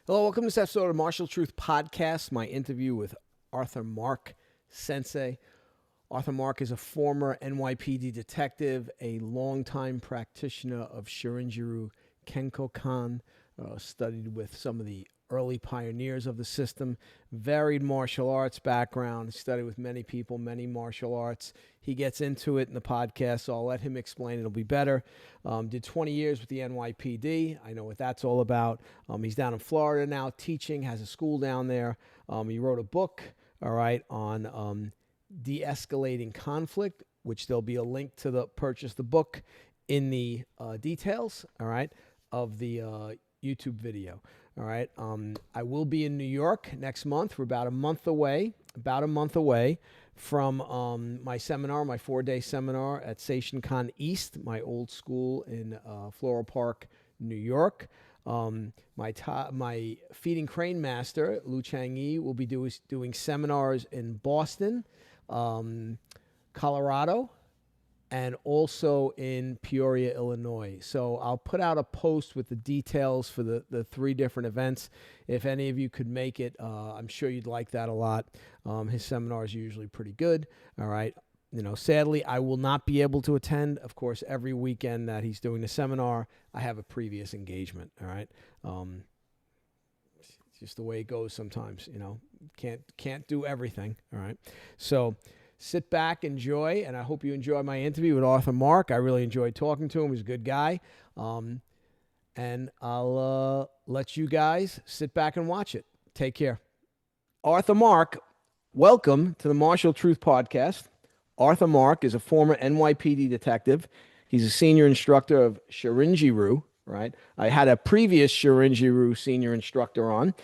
Hello, welcome to this episode of Martial Truth Podcast, my interview with Arthur Mark Sensei. Arthur Mark is a former NYPD detective, a longtime practitioner of Shorinji-Ryu Kenkokan, studied with some of the early pioneers of the system, varied martial arts background, studied with many people, many martial arts. He gets into it in the podcast, so I'll let him explain. It'll be better. Did 20 years with the NYPD. I know what that's all about. He's down in Florida now teaching, has a school down there. He wrote a book, all right, on de-escalating conflict, which there'll be a link to the purchase the book in the details, all right, of the YouTube video. All right. I will be in New York next month. We're about a month away from my seminar, my 4-day seminar at Seishin-Kan East, my old school in Floral Park, New York. My feeding crane master, Lu Chang-yi, will be doing seminars in Boston, Colorado, and also in Peoria, Illinois. So I'll put out a post with the details for the 3 different events. If any of you could make it, I'm sure you'd like that a lot. His seminars are usually pretty good. All right. You know, sadly, I will not be able to attend. Of course, every weekend that he's doing the seminar, I have a previous engagement. All right. It's just the way it goes sometimes, you know, can't do everything. All right. So sit back, enjoy, and I hope you enjoy my interview with Arthur Mark. I really enjoyed talking to him. He's a good guy. And I'll let you guys sit back and watch it. Take care. Arthur Mark, welcome to the Martial Truth Podcast. Arthur Mark is a former NYPD detective. He's a senior instructor of Shorinji-Ryu. Right. I had a previous Shorinji-Ryu senior instructor on.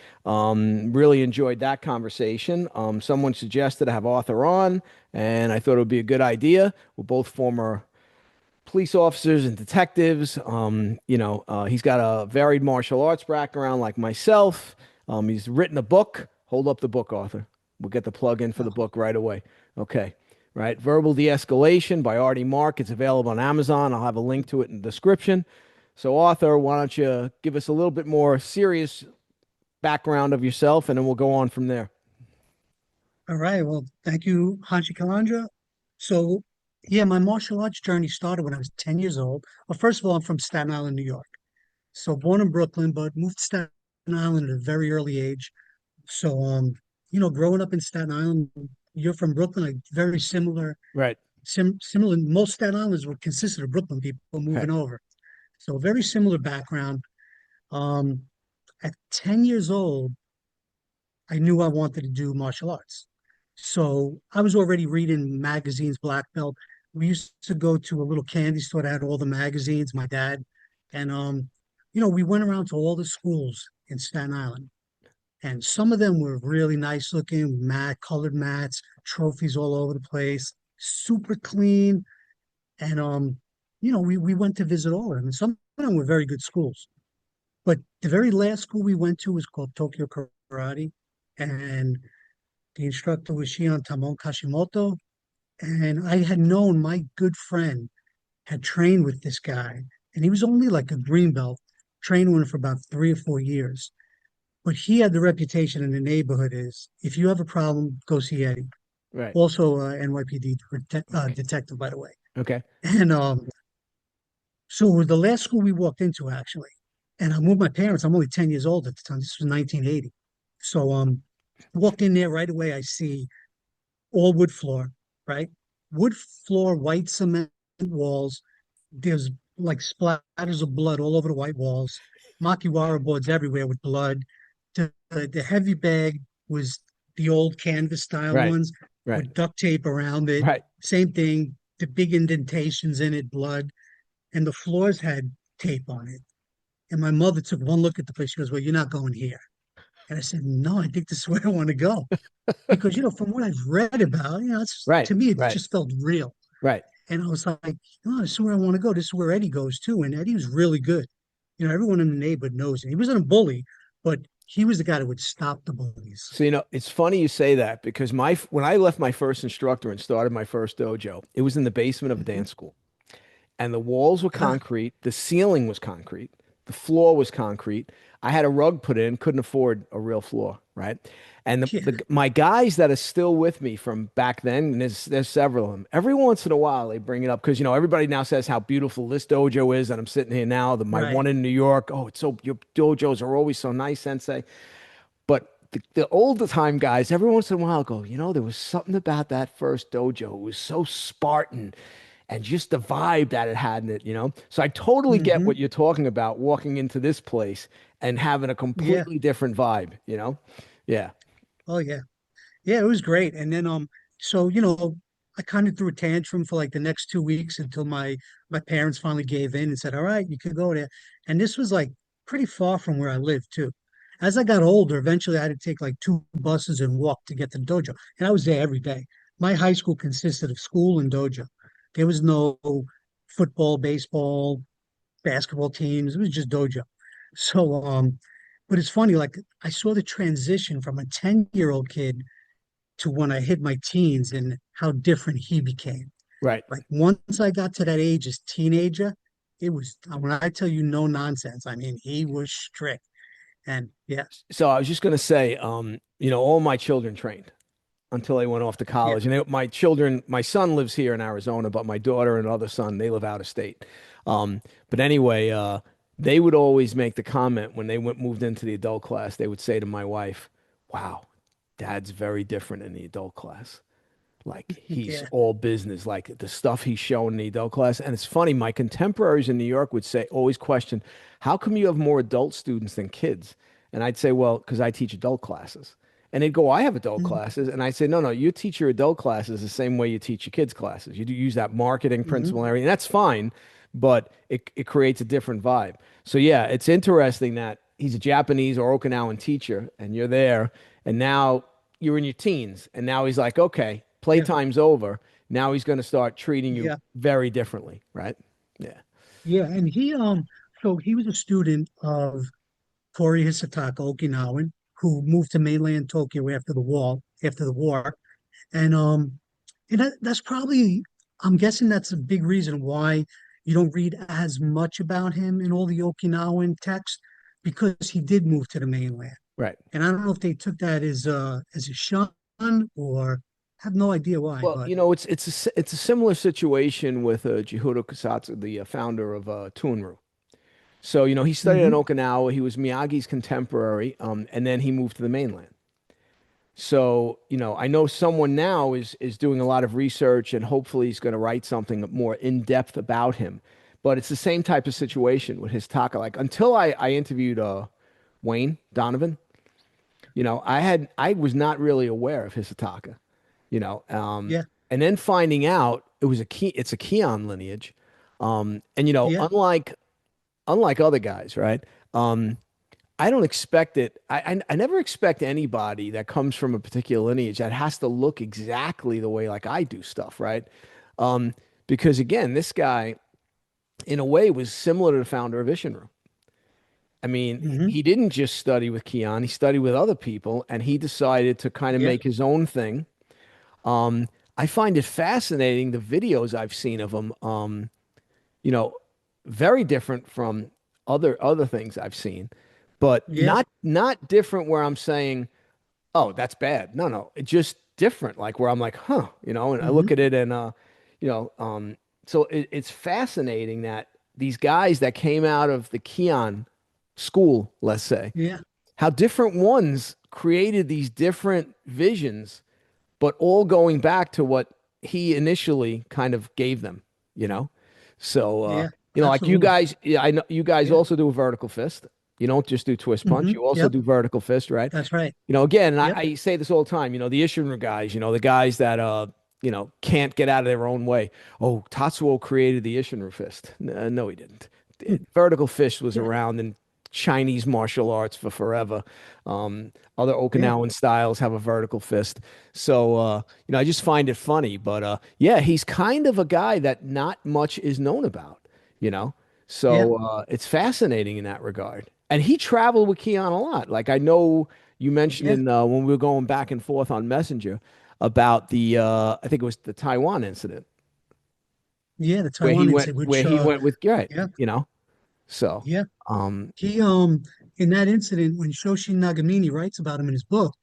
Really enjoyed that conversation. Someone suggested I have Arthur on, and I thought it would be a good idea. We're both former police officers and detectives. He's got a varied martial arts background like myself. He's written a book. Hold up the book, Arthur. We'll get the plug in for the book right away. Okay. Right. Verbal De-Escalation by Artie Mark. It's available on Amazon. I'll have a link to it in the description. So, Arthur, why don't you give us a little bit more serious background of yourself, and then we'll go on from there. All right. Well, thank you, Haji Calandra. So, yeah, my martial arts journey started when I was 10 years old. Well, first of all, I'm from Staten Island, New York. So, born in Brooklyn, but moved to Staten Island at a very early age. So, growing up in Staten Island, you're from Brooklyn, like very similar. Right. Similar. Most Staten Islanders were considered Brooklyn people moving over. So, very similar background. At 10 years old, I knew I wanted to do martial arts. So I was already reading magazines, Black Belt. We used to go to a little candy store that had all the magazines, my dad. And we went around to all the schools in Staten Island. And some of them were really nice looking, colored mats, trophies all over the place, super clean. And we went to visit all of them. And some of them were very good schools. But the very last school we went to was called Tokyo Karate. And the instructor was Shion Tamon Kashimoto. And I had known my good friend had trained with this guy. And he was only like a green belt, trained with him for about 3 or 4 years. But he had the reputation in the neighborhood is, if you have a problem, go see Eddie. Right. Also NYPD detective, by the way. Okay. And so it was the last school we walked into, actually. And I'm with my parents. I'm only 10 years old at the time. This was 1980. So walk in there right away. I see all wood floor, right? Wood floor, white cement walls. There's like splatters of blood all over the white walls. Makiwara boards everywhere with blood. The heavy bag was the old canvas style ones with duct tape around it. Right. Same thing. The big indentations in it, blood. And the floors had tape on it. And my mother took one look at the place. She goes, "Well, you're not going here." And I said, "No, I think this is where I want to go." Because, from what I've read about, to me, it just felt real. Right. And I was like, "No, this is where I want to go. This is where Eddie goes too." And Eddie was really good. Everyone in the neighborhood knows him. He wasn't a bully, but he was the guy that would stop the bullies. So, it's funny you say that because when I left my first instructor and started my first dojo, it was in the basement of a dance school. And the walls were concrete. The ceiling was concrete. The floor was concrete. I had a rug put in, couldn't afford a real floor, right? And Yeah. my guys that are still with me from back then, and there's several of them. Every once in a while, they bring it up because everybody now says how beautiful this dojo is, and I'm sitting here now. My Right. one in New York, oh, it's so your dojos are always so nice, Sensei. But the older time guys, every once in a while, go, there was something about that first dojo. It was so Spartan, and just the vibe that it had in it. So I totally get Hmm. what you're talking about walking into this place and having a Yeah. completely different vibe. Yeah. Oh yeah. Yeah, it was great. And then so I kind of threw a tantrum for like the next 2 weeks until my parents finally gave in and said, "All right, you could go there." And this was like pretty far from where I lived too. As I got older, eventually I had to take like two buses and walk to get to the dojo. And I was there every day. My high school consisted of school and dojo. There was no football, baseball, basketball teams. It was just dojo. So but it's funny, like I saw the transition from a 10-year-old kid to when I hit my teens and how different he became. Right. Like once I got to that age as teenager, it was when I tell you no nonsense, I mean he was strict. And yeah, So I was just gonna say, all my children trained until they went off to yeah, college. And my son lives here in Arizona, but my daughter and other son, they live out of state. But anyway, they would always make the comment when they moved into the adult class, they would say to my wife, "Wow, Dad's very different in the adult class. Like he's yeah. all business, like the stuff he's showing in the adult class." And it's funny, my contemporaries in New York would always question, how come you have more adult students than kids? And I'd say, well, because I teach adult classes. And they'd go, I have adult classes. And I'd say, no, no, you teach your adult classes the same way you teach your kids' classes. You do use that marketing Hmm. principle and everything. And that's fine, but it creates a different vibe. So yeah, it's interesting that he's a Japanese or Okinawan teacher and you're there, and now you're in your teens, and now he's like, okay, Yeah, playtime's over. Now he's going to start treating you yeah, very differently, right? Yeah. yeah. And so he was a student of Tori Hisataka, Okinawan, who moved to mainland Tokyo after the war. And that's probably, I'm guessing that's a big reason why you don't read as much about him in all the Okinawan text, because he did move to the mainland. Right. And I don't know if they took that as a shun, or have no idea why, Well, but it's a similar situation with Jihuro Kusatsu, the founder of Tunru. So, he studied in hmm, Okinawa. He was Miyagi's contemporary, and then he moved to the mainland. So, I know someone now is doing a lot of research, and hopefully he's going to write something more in depth about him. But it's the same type of situation with his taka. Like until I interviewed Wayne Donovan, I was not really aware of his Hisataka, you know, um, yeah, and then finding out it's a Keon lineage, and yeah, unlike other guys, right? I don't expect it. I never expect anybody that comes from a particular lineage that has to look exactly the way like I do stuff, right? Um, because again, this guy, in a way, was similar to the founder of Ishinru. I mean, hmm, he didn't just study with Keon, he studied with other people, and he decided to kind of yeah, make his own thing. I find it fascinating the videos I've seen of him. You know, very different from other things I've seen, but yeah, not different where I'm saying, oh, that's bad. No, no, it's just different. Like where I'm like, huh, and I hmm, look at it and you know, um, so it's fascinating that these guys that came out of the Keon school, let's say, yeah, how different ones created these different visions, but all going back to what he initially kind of gave them, you know? So, yeah, like you absolutely, guys, yeah, I know you guys yeah, also do a vertical fist. You don't just do twist punch, hmm, you also yep, do vertical fist, right? that's right, Again, and yep, I say this all the time, the Ishinra guys, the guys that, can't get out of their own way. Oh, Tatsuo created the Ishinra fist. No, he didn't. Vertical fist was yeah, around in Chinese martial arts for forever. Other yeah, Okinawan styles have a vertical fist. So, I just find it funny. But yeah, he's kind of a guy that not much is known about, you know? yeah, So it's fascinating in that regard. And he traveled with Keon a lot. Like I know you mentioned yeah, in when we were going back and forth on Messenger about I think it was the Taiwan incident yeah. The Taiwan incident, where which he went with Garrett, yeah, you know? So, yeah. um, He in that incident, when Shoshin Nagamine writes about him in his book,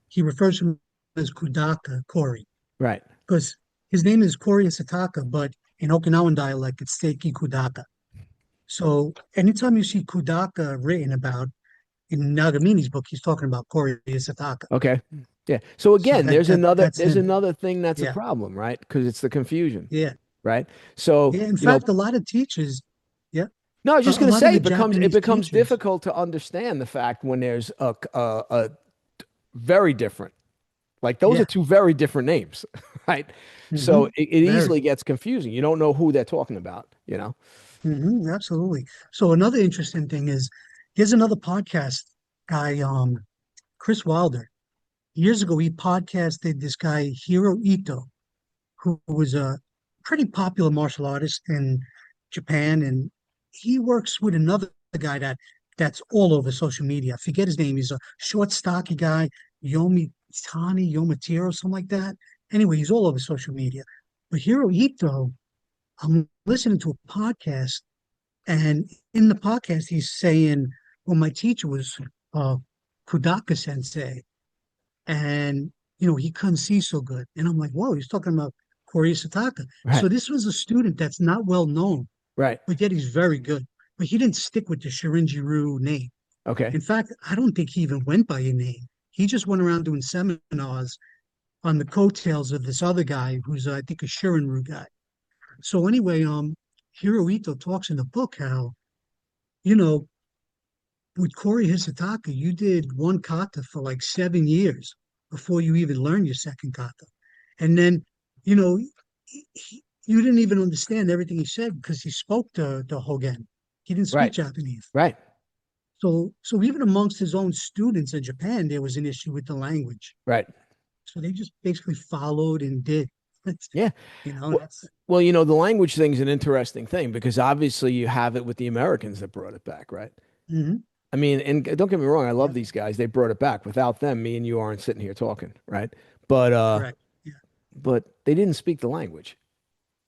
he refers to him as Kudaka Kori Right. because his name is Kori Sataka, but in Okinawan dialect, it's Seiki Kudaka. So anytime you see Kudaka written about in Nagamine's book, he's talking about Kori Sataka. Okay. Yeah. So So again, that's there's him. another thing that's a Yeah, problem, right? Because it's the confusion, yeah, right? So, yeah. In fact, a lot of teachers, yeah, no, I was just a going to lot of say the it Japanese becomes teachers, difficult to understand the fact when there's a very different, like those are yeah, two very different names, right? So it very, easily gets confusing. You don't know who they're talking about, you know? absolutely. So another interesting thing is, here's another podcast guy, Chris Wilder. Years ago, he podcasted this guy Hiro Ito, who was a pretty popular martial artist in Japan, and he works with another guy that's all over social media. I forget his name. He's a short, stocky guy, Yomatiro, something like that. Anyway, he's all over social media. But Hiro Ito, I'm listening to a podcast, and in the podcast, he's saying, "Well, my teacher was Kudaka Sensei, and he couldn't see so good." And I'm like, whoa, he's talking about Koryu Sataka. Right. So this was a student that's not well known, Right. but yet he's very good. But he didn't stick with the Shorinji-Ryu name. Okay. In fact, I don't think he even went by a name. He just went around doing seminars on the coattails of this other guy who's I think a Shirin-Ryu guy. So anyway, Hirohito talks in the book how, you know, with Corey Hisataka, you did one kata for like 7 years before you even learned your second kata. And then, you know, you didn't even understand everything he said because he spoke to Hogen. He didn't speak Right. Japanese. Right. So even amongst his own students in Japan, there was an issue with the language. Right. So they just basically followed and did. Yeah. Well, That's well, the language thing is an interesting thing because obviously you have it with the Americans that brought it back, right? mhm, I mean, and don't get me wrong, I love yeah, these guys. They brought it back. Without them, me and you aren't sitting here talking, right? But correct. Yeah. but they didn't speak the language.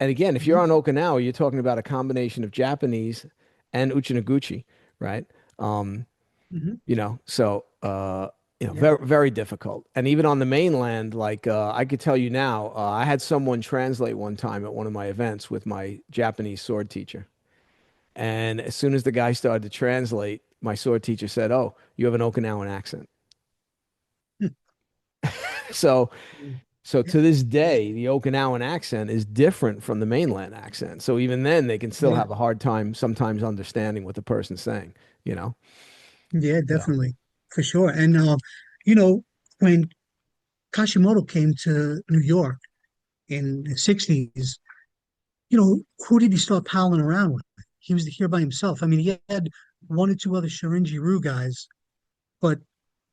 And again, if you're Mhm, on Okinawa, you're talking about a combination of Japanese and Uchinaguchi, right? Um, mhm, so yeah. very very difficult. And even on the mainland, like I could tell you now, I had someone translate one time at one of my events with my Japanese sword teacher. And as soon as the guy started to translate, my sword teacher said, "Oh, you have an Okinawan accent." So Mm, so yeah. to this day, the Okinawan accent is different from the mainland accent. So even then, they can still Yeah. have a hard time sometimes understanding what the person's saying, you know? Yeah, So, definitely. For sure. And you know, when Kashimoto came to New York in the 60s, who did he start palling around with? He was here by himself. I mean, he had one or two other Shorinji-Ryu guys, but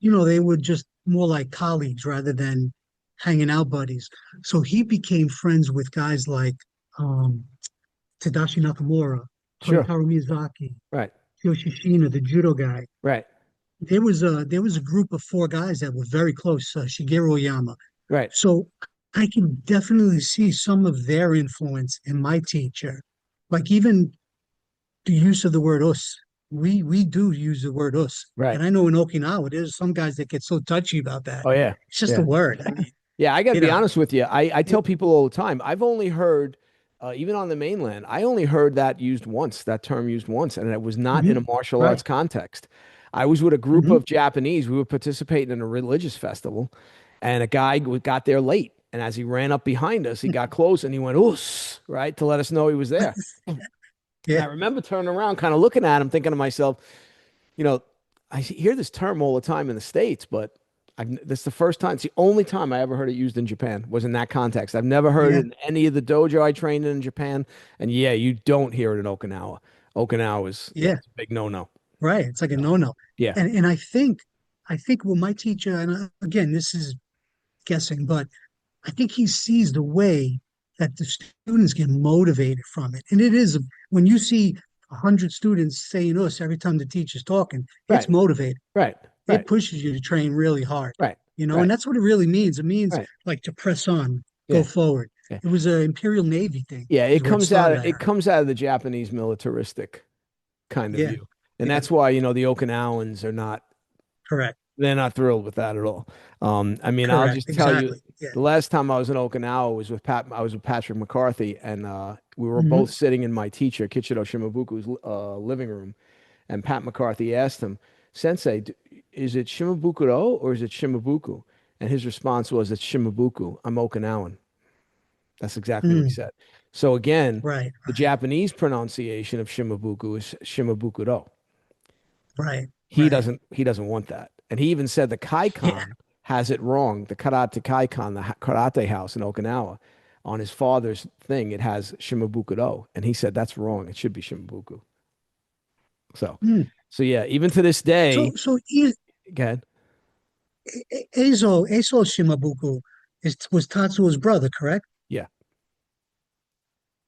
they were just more like colleagues rather than hanging out buddies. So he became friends with guys like um, Tadashi Nakamura, sure. Toyoharu Miyazaki, Right. Yoshi Shina, the judo guy. Right. There was a group of four guys that were very close, Shigeru Oyama. Right. So I can definitely see some of their influence in my teacher. Like even the use of the word us. We do use the word us. Right. And I know in Okinawa, there's some guys that get so touchy about that. Oh, yeah. It's just a Yeah. word. I mean, Yeah. I got to you be know, honest with you. I it, tell people all the time, I've only heard, even on the mainland, I only heard that used once, that term used once, and it was not in a mhm, martial arts right. context. I was with a group Hmm. of Japanese. We were participating in a religious festival, and a guy got there late. And as he ran up behind us, he got close and he went, "Oos," right, to let us know he was there. And Yeah, I remember turning around, kind of looking at him, thinking to myself, you know, I hear this term all the time in the States, but this is the first time, it's the only time I ever heard it used in Japan was in that context. I've never heard it yeah, in any of the dojo I trained in Japan. And yeah, you don't hear it in Okinawa. Okinawa is, yeah, yeah, it's a big no-no. right. It's like a So, no-no. yeah, And I think well, my teacher, and again, this is guessing, but I think he sees the way that the students get motivated from it. And it is when you see 100 students saying us every time the teacher's talking, it's right, motivated. right, It right, pushes you to train really hard, right, and right, that's what it really means. It means right. like to press on, go Yeah, forward. yeah. It was an Imperial Navy thing, Yeah, is where it started, I it heard. comes out of the Japanese militaristic kind of Yeah, view. And Yeah, that's why, the Okinawans are not, correct. they're not thrilled with that at all. I mean, I'll Correct. just tell you, Exactly. Yeah. the last time I was in Okinawa was with I was with Patrick McCarthy, and we were both Hmm. sitting in my teacher, Kichiro Shimabuku's living room, and Pat McCarthy asked him, Sensei, is it Shimabukuro or is it Shimabuku? And his response was, it's Shimabuku. I'm Okinawan. That's exactly what he Mm. said. So again, Right. the Right. Japanese pronunciation of Shimabuku is Shimabukuro. Right. He Right. doesn't want that. And he even said the Yeah. Kaikon has it wrong. The Karate Kaikon, the karate house in Okinawa, on his father's thing, it has Shimabukuro. And he said that's wrong. It should be Shimabuku. So, Mm. so yeah, even to this So day, so go ahead. Eizo Shimabuku was Tatsuo's brother, correct? Yeah.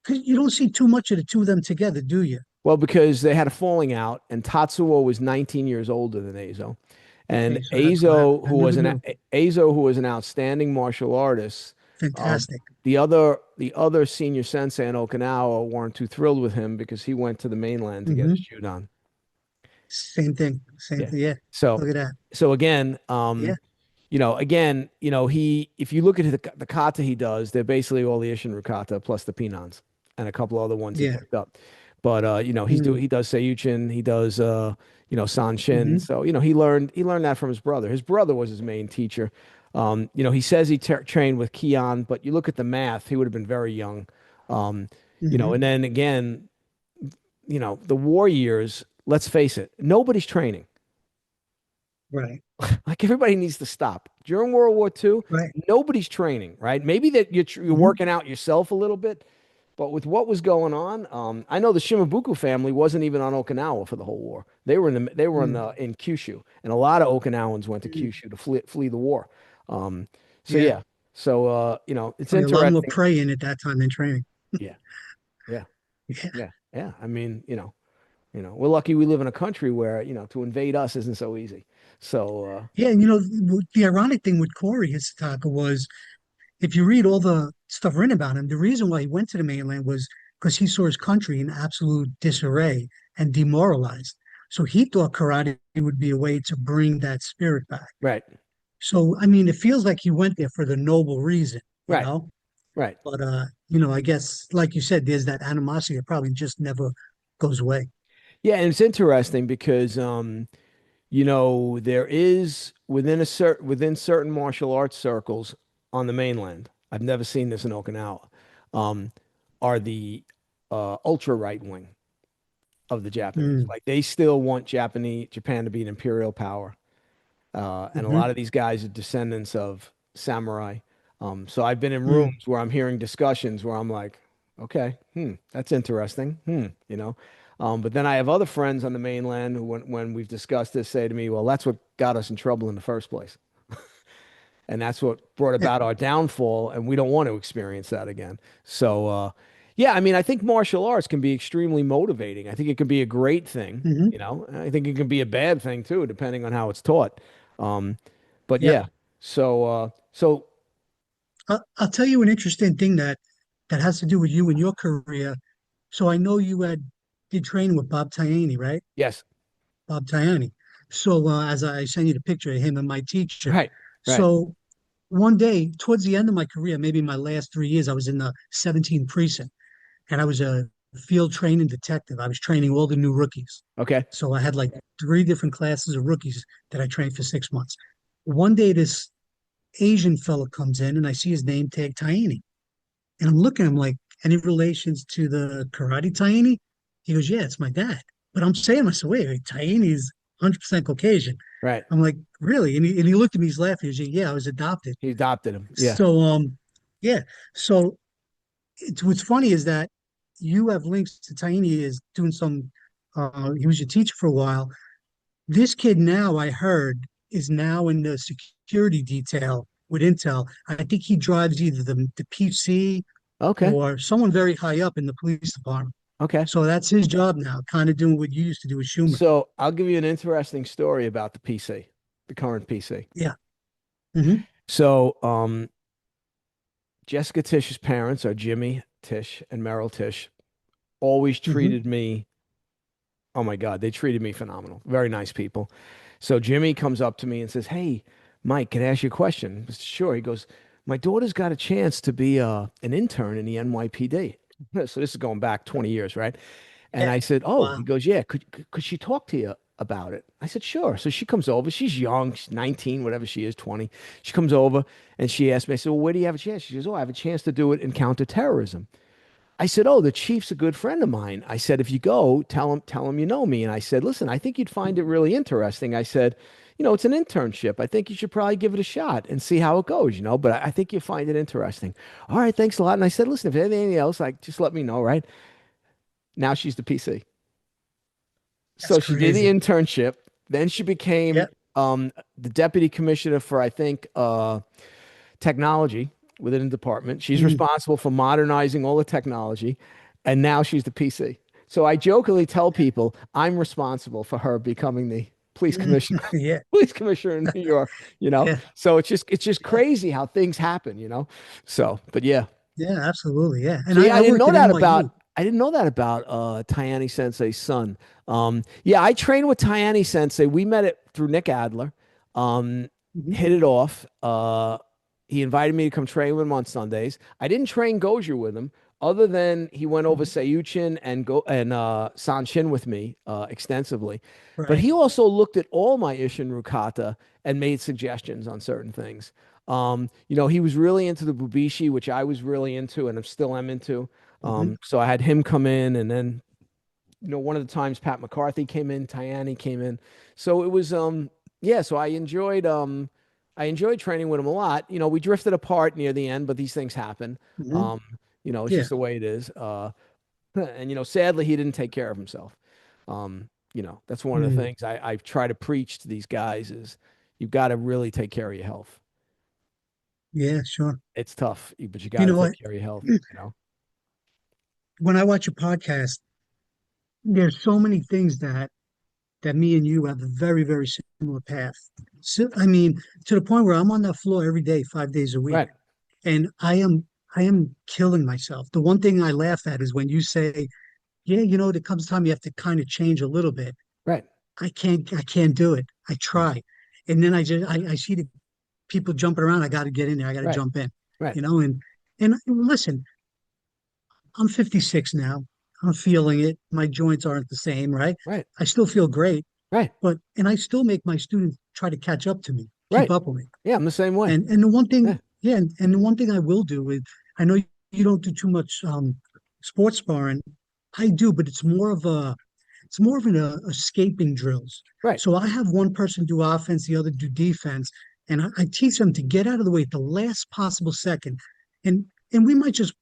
'Cause you don't see too much of the two of them together, do you? Well, because they had a falling out, and Tatsuo was 19 years older than Eizo. And Okay, so that's what happened. I never knew. Eizo, who was an outstanding martial artist, um, Fantastic. the other senior sensei in Okinawa weren't too thrilled with him because he went to the mainland to get his Hmm. judan. Same thing. Same Yeah. thing. Yeah. So, Look at that. so again, Yeah. if you look at the kata he does, they're basically all the Ishinru kata plus the Pinans and a couple other ones he Yeah. picked up. But Mm. he does Seiyuchin, he does Sanshin. Hmm. So, he learned that from his brother. His brother was his main teacher. He says he trained with Kion, but you look at the math, he would have been very young. Um, Hmm. and then again, the war years, let's face it, nobody's training. Right. Like everybody needs to stop. During World War II, Right. nobody's training, right? Maybe that you're Hmm. working out yourself a little bit, but with what was going on, I know the Shimabuku family wasn't even on Okinawa for the whole war. Mm. In Kyushu, and a lot of Okinawans went to Mm. Kyushu to flee the war. Um, so Yeah. yeah, so it's Probably a lot more interesting. praying at that time than training. Yeah, yeah, Yeah. yeah, yeah. I mean, we're lucky we live in a country where to invade us isn't so easy. So Yeah. And the ironic thing with Corey Hisataka was if you read all the stuff written about him, the reason why he went to the mainland was because he saw his country in absolute disarray and demoralized. So he thought karate would be a way to bring that spirit back. right, So, I mean, it feels like he went there for the noble reason, you right, know? right. But, I guess, like you said, there's that animosity that probably just never goes away. Yeah, and it's interesting because there is within certain martial arts circles on the mainland. I've never seen this in Okinawa. Um, are the ultra right wing of the Japanese. Mm. Like they still want Japan to be an imperial power. And a Hmm. lot of these guys are descendants of samurai. So I've been in Mm. rooms where I'm hearing discussions where I'm like, okay, that's interesting. But then I have other friends on the mainland who, when we've discussed this, say to me, well, that's what got us in trouble in the first place. And that's what brought Yeah. about our downfall. And we don't want to experience that again. So, yeah, I mean, I think martial arts can be extremely motivating. I think it can be a great thing. Hmm. I think it can be a bad thing too, depending on how it's taught. Um, but Yeah. yeah, so I'll tell you an interesting thing that has to do with you and your career. So I know you did training with Bob Tajani, right? yes, Bob Tajani. So as I send you the picture of him and my teacher. right, right, So one day, towards the end of my career, maybe my last 3 years, I was in the 17th precinct, and I was a field training detective. I was training all the new rookies. okay, So I had like three different classes of rookies that I trained for 6 months. One day, this Asian fella comes in, and I see his name tag Taini. And I'm looking, I'm like, any relations to the karate Taini? He goes, yeah, it's my dad. But I'm saying to myself, wait, Taini's 100% Caucasian. right. I'm like, really? And he looked at me, he's laughing. He's like, yeah, I was adopted. He adopted him. Yeah. So, yeah. So what's funny is that you have links to Taini is doing some, he was your teacher for a while. This kid now, I heard, is now in the security detail with Intel. I think he drives either the PC Okay. or someone very high up in the police department. Okay. So that's his job now, kind of doing what you used to do with Schumer. So I'll give you an interesting story about the PC, the current PC. Yeah. Hmm. So, Jessica Tish's parents are Jimmy Tish and Merrill Tish. Always Hmm. treated me Oh my God, they treated me phenomenal. Very nice people. So Jimmy comes up to me and says, "Hey, Mike, can I ask you a question?" I said, sure. He goes, "My daughter's got a chance to be an intern in the NYPD." So this is going back 20 years, right? And Yeah. I said, "Oh," he Wow. goes, "Yeah, could she talk to you about it?" I said, "Sure." So she comes over. She's young, she's 19, whatever she is, 20. She comes over and she asked me, I said, "Well, where do you have a chance?" She goes, "Oh, I have a chance to do it in counterterrorism." I said, "Oh, the chief's a good friend of mine." I said, "If you go, tell him you know me." And I said, "Listen, I think you'd find it really interesting." I said, "It's an internship. I think you should probably give it a shot and see how it goes, but I think you find it interesting." "All right, thanks a lot." And I said, "Listen, if there's anything else, like just let me know, right?" Now she's the PC. That's So she did the crazy. internship. Then she became Yeah. the deputy commissioner for, I think, technology within the department. She's Mm. responsible for modernizing all the technology, and now she's the PC. So I jokingly tell people I'm responsible for her becoming the police commissioner, Yeah. police commissioner in New York. Yeah. So it's just crazy how things happen. So, but yeah. Yeah. Absolutely. Yeah. And So yeah, I I didn't worked know at that about NYU. I didn't know that about Tayani Sensei's son. Yeah, I trained with Tayani Sensei. We met it through Nick Adler. Um, Mhm. hit it off. He invited me to come train with him on Sundays. I didn't train Goju with him, other than he went over Mhm. Seiyuchin and Sanshin with me extensively. But Right. he also looked at all my Ishin Rukata and made suggestions on certain things. He was really into the Bubishi, which I was really into and I'm still am into. Mhm. So I had him come in, and then one of the times Pat McCarthy came in, Tayani came in. So it was yeah, so I enjoyed training with him a lot. We drifted apart near the end, but these things happen. Mhm. Um, it's Yeah. just the way it is. And sadly he didn't take care of himself. That's one of the Mm. things I try to preach to these guys is you've got to really take care of your health. Yeah. Sure. It's tough, but you got You to know take what? care of your health, you know? When I watch a podcast, there's so many things that me and you have a very, very similar path. So, I mean, to the point where I'm on that floor every day, 5 days a week, Right, and I am killing myself. The one thing I laugh at is when you say, "Yeah, there comes time you have to kind of change a little bit." right, I can't do it. I try, and then I see the people jumping around. I got to get in there. I got to right, jump in, right, and listen, I'm 56 now. I'm feeling it. My joints aren't the same, right? right, I still feel great, right, and I still make my students try to catch up to me, keep right. up with me. Yeah, I'm the same way. And the one Yeah, thing, yeah, and the one thing I will do is, I know you don't do too much sports sparring. I do, but it's more of an escaping drills. right, So I have one person do offense, the other do defense, and I teach them to get out of the way at the last possible second. And we might just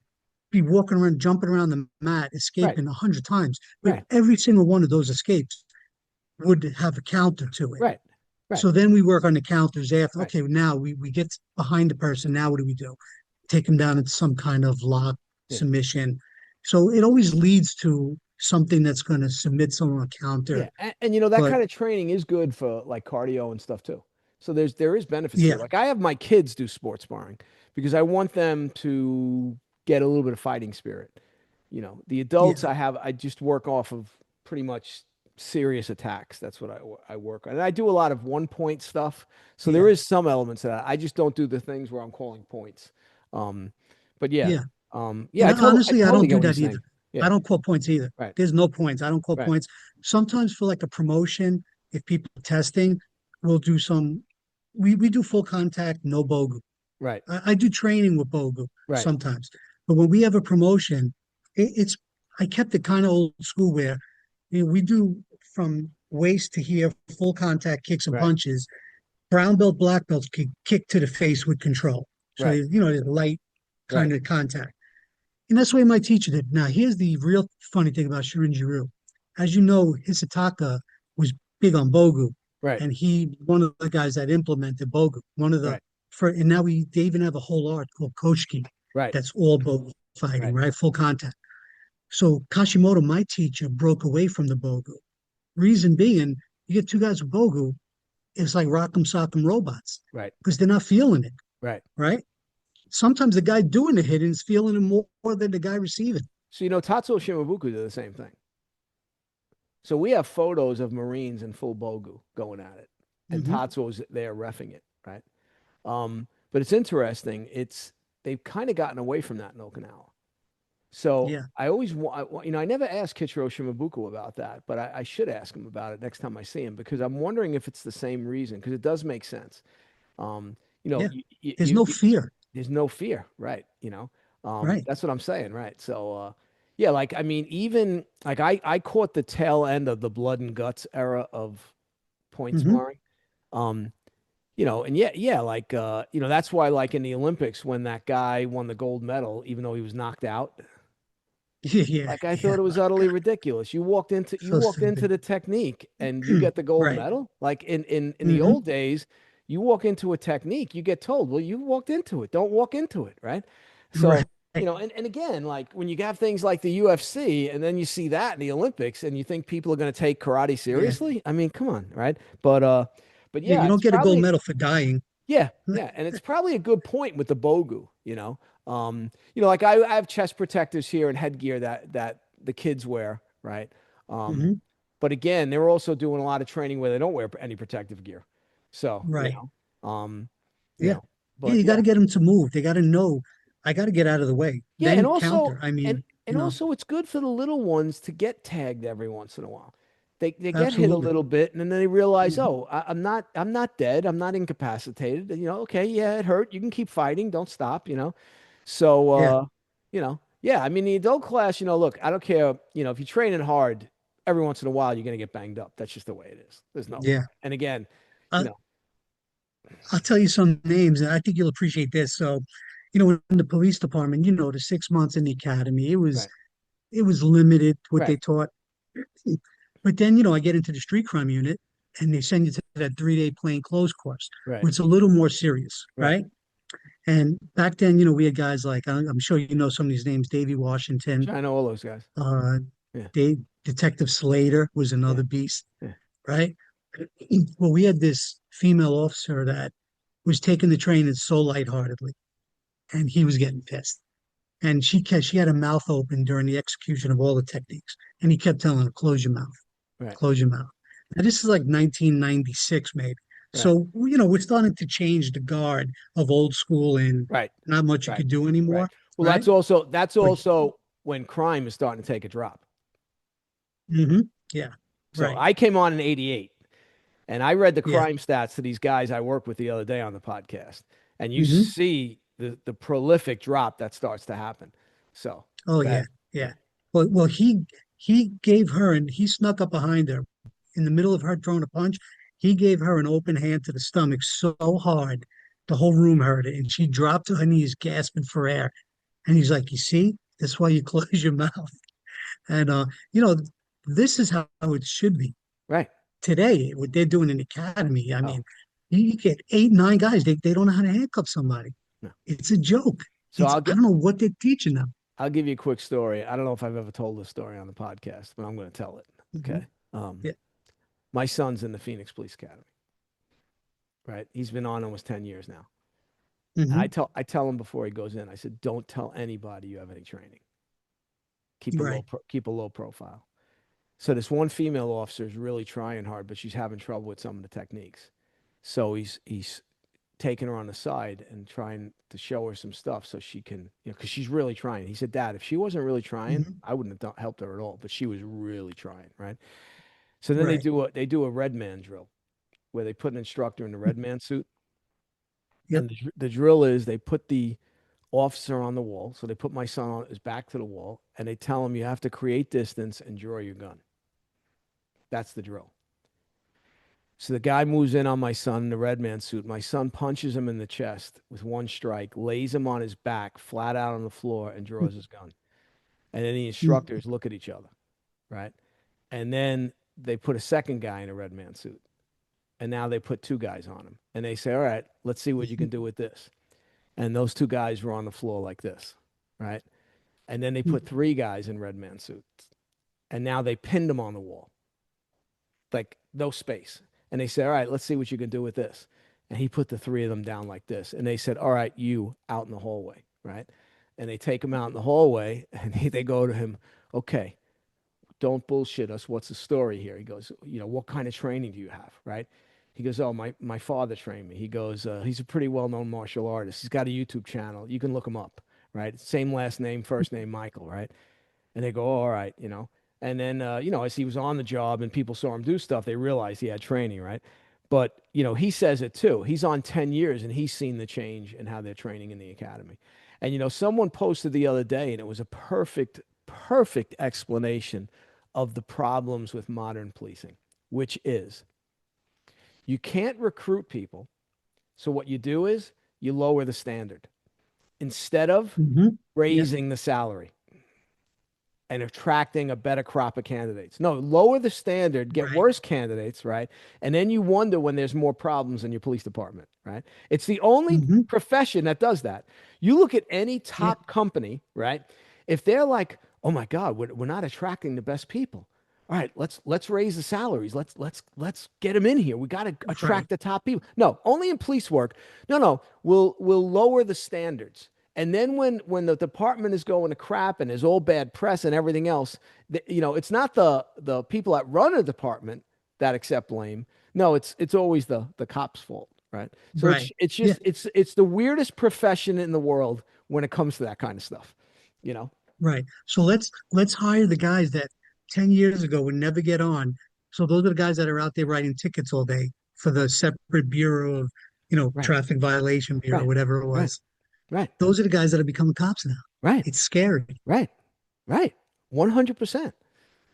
be walking around, jumping around the mat, right, escaping 100 times, but right, every single one of those escapes would have a counter to it. right, right, So then we work on the counters after. right. Okay, now we get behind the person. Now what do we do? Take them down into some kind of lock Yeah, submission. So it always leads to something that's going to submit someone a counter. yeah. And that But kind of training is good for like cardio and stuff too. So there is benefits to yeah, it. Like I have my kids do sports sparring because I want them to get a little bit of fighting spirit. The adults yeah, I just work off of pretty much serious attacks. That's what I work on. And I do a lot of 1 point stuff. So there yeah, is some elements of that. I just don't do the things where I'm calling points. Um, but yeah, yeah. yeah, And I honestly, I totally don't get do what you're that either. saying. Yeah, I don't call points either. right, There's no points. I don't call right, points. Sometimes for like a promotion, if people are testing, we'll do some. We do full contact, no bogu. right, I do training with bogu right, sometimes, but when we have a promotion, it's I kept it kind of old school where we do from waist to here, full contact kicks and right, punches. Brown belt, black belts kick to the face with control. So right, there's light right, kind of contact. And that's the way my teacher did. Now, here's the real funny thing about Shorinji-Ryu. As you know, Hisataka was big on Bogu, right, and he one of the guys that implemented Bogu. One of the right, and now they even have a whole art called Koshiki right, that's all Bogu fighting, right. right? Full contact. So Kashimoto, my teacher, broke away from the Bogu. Reason being, you get two guys with Bogu, it's like rock'em sock'em robots Right. because they're not feeling it, Right. right? Sometimes the guy doing the hitting is feeling it more than the guy receiving. So Tatsuo Shimabuku did the same thing. So we have photos of Marines in full bogu going at it, and Hmm. Tatsuo was there reffing it, right? But it's interesting. They've kind of gotten away from that in Okinawa. So Yeah. I always, I never asked Kichiro Shimabuku about that, but I should ask him about it next time I see him because I'm wondering if it's the same reason because it does make sense. Um, you know, Yeah. There's no you fear. there's no fear, right? Right. That's what I'm saying, right? So, yeah, like I mean, even like I caught the tail end of the blood and guts era of point Hmm. sparring. Um, and yeah, like that's why like in the Olympics when that guy won the gold medal, even though he was knocked out, Yeah. Yeah. like I Yeah. thought it was My utterly God. ridiculous. You So walked into stupid. the technique and you get the gold Right. medal. Like in the Hmm. old days, you walk into a technique, you get told, well, you walked into it. Don't walk into it, right? So, Right. and again, like when you have things like the UFC and then you see that in the Olympics and you think people are going to take karate Yeah. seriously, I mean, come on, right? But Yeah. yeah, You it's don't get a gold probably medal for dying. yeah, and it's probably a good point with the bogu. Like I have chest protectors here and headgear that the kids wear, right? Um, Hmm. but again, they're also doing a lot of training where they don't wear any protective gear. So, Right. um, you Yeah. know, Yeah. but You got yeah, to get them to move. They got to know, I got to get out of the way, yeah, and then also counter. I and mean, and also it's good for the little ones to get tagged every once in a while. They get hit a absolutely. little bit and then they realize, Hmm. oh, I'm not dead, I'm not incapacitated. Okay, yeah, it hurt. You can keep fighting, don't stop. So Yeah. yeah, I mean the adult class, look, I don't care, if you're training hard, every once in a while you're gonna get banged up. That's just the way it is. There's no, Yeah. and again, you I, know, I'll tell you some names, and I think you'll appreciate this. So, in the police department, the 6 months in the academy, right, it was limited what they right, taught. But then, I get into the street crime unit, and they send you to that 3-day plain clothes course, right, where it's a little more serious, right. right? And back then, we had guys like I'm sure you know some of these names: Davy Washington, I know all those guys. uh, Yeah, Dave, Detective Slater was yeah, another beast, yeah. right? Well, we had this female officer that was taking the training so lightheartedly, and he was getting pissed. And she had a mouth open during the execution of all the techniques, and he kept telling her, "Close your mouth, Right, close your mouth." Now this is like 1996, maybe. right, So we're starting to change the guard of old school, and right. not much you Right. could do Right. anymore, Well, right? that's But also when crime is starting to take a drop. hmm yeah, So right, I came on in 88 and I read the yeah, crime stats to these guys I worked with the other day on the podcast. And you hmm see the prolific drop that starts to happen. So oh go yeah, ahead. yeah. Yeah. Well, he gave her, and he snuck up behind her in the middle of her throwing a punch. He gave her an open hand to the stomach so hard, the whole room heard it, and she dropped to her knees, gasping for air. And he's like, "You see, that's why you close your mouth." And you know, this is how it should be Right. today. What they're doing in the academy, I Oh, mean, you get 8, 9 guys. They don't know how to handcuff somebody. no. It's a joke. So I don't know what they're teaching them. I'll give you a quick story. I don't know if I've ever told this story on the podcast, but I'm going to tell it. Hmm. Okay. Um, Yeah. my son's in the Phoenix Police Academy, right? He's been on almost 10 years now. And I Hmm. tell him before he goes in, I said, don't tell anybody you have any training. Right. Keep a low profile. So this one female officer is really trying hard, but she's having trouble with some of the techniques. So he's taking her on the side and trying to show her some stuff so she can, because she's really trying. He said, Dad, if she wasn't really trying, Hmm. I wouldn't have helped her at all. But she was really trying, right? So then Right. they do a red man drill where they put an instructor in the red man suit, Yep. and the drill is they put the officer on the wall. So they put my son on his back to the wall, and they tell him you have to create distance and draw your gun. That's the drill. So the guy moves in on my son in the red man suit. My son punches him in the chest with one strike, lays him on his back, flat out on the floor, and draws his gun. And then the instructors look at each other, right? And then they put a second guy in a red man suit. And now they put two guys on him. And they say, all right, let's see what you can do with this. And those two guys were on the floor like this, right? And then they put three guys in red man suits. And now they pinned them on the wall, like no space. And they said, all right, let's see what you can do with this. And he put the three of them down like this. And they said, all right, you out in the hallway, right? And they take him out in the hallway and they go to him, okay, don't bullshit us. What's the story here? He goes, what kind of training do you have? Right. He goes, oh, my father trained me. He goes, he's a pretty well-known martial artist. He's got a YouTube channel. You can look him up, right? Same last name, first name, Michael, right? And they go, oh, all right, And then, as he was on the job and people saw him do stuff, they realized he had training, right? But, he says it too. He's on 10 years and he's seen the change in how they're training in the academy. And, someone posted the other day and it was a perfect, perfect explanation of the problems with modern policing, which is you can't recruit people. So what you do is you lower the standard instead of Hmm. Yeah. raising the salary and attracting a better crop of candidates. No, lower the standard, get Right. worse candidates, right? And then you wonder when there's more problems in your police department, right? It's the only Hmm. profession that does that. You look at any Yeah. top company, right? If they're like, "Oh my God, we're not attracting the best people." All right, let's raise the salaries. Let's get them in here. We got to Right. attract the top people. No, only in police work. No, we'll lower the standards. And then when the department is going to crap and there's all bad press and everything else, it's not the people that run a department that accept blame. No, it's always the cop's fault, right? So Right. it's Yeah. just it's the weirdest profession in the world when it comes to that kind of stuff, you know? Right. So let's hire the guys that 10 years ago would never get on. So those are the guys that are out there writing tickets all day for the separate bureau of, Right, traffic violation bureau, right, whatever it right, was. right, Those are the guys that are becoming cops now. right, It's scary. right, right. 100%.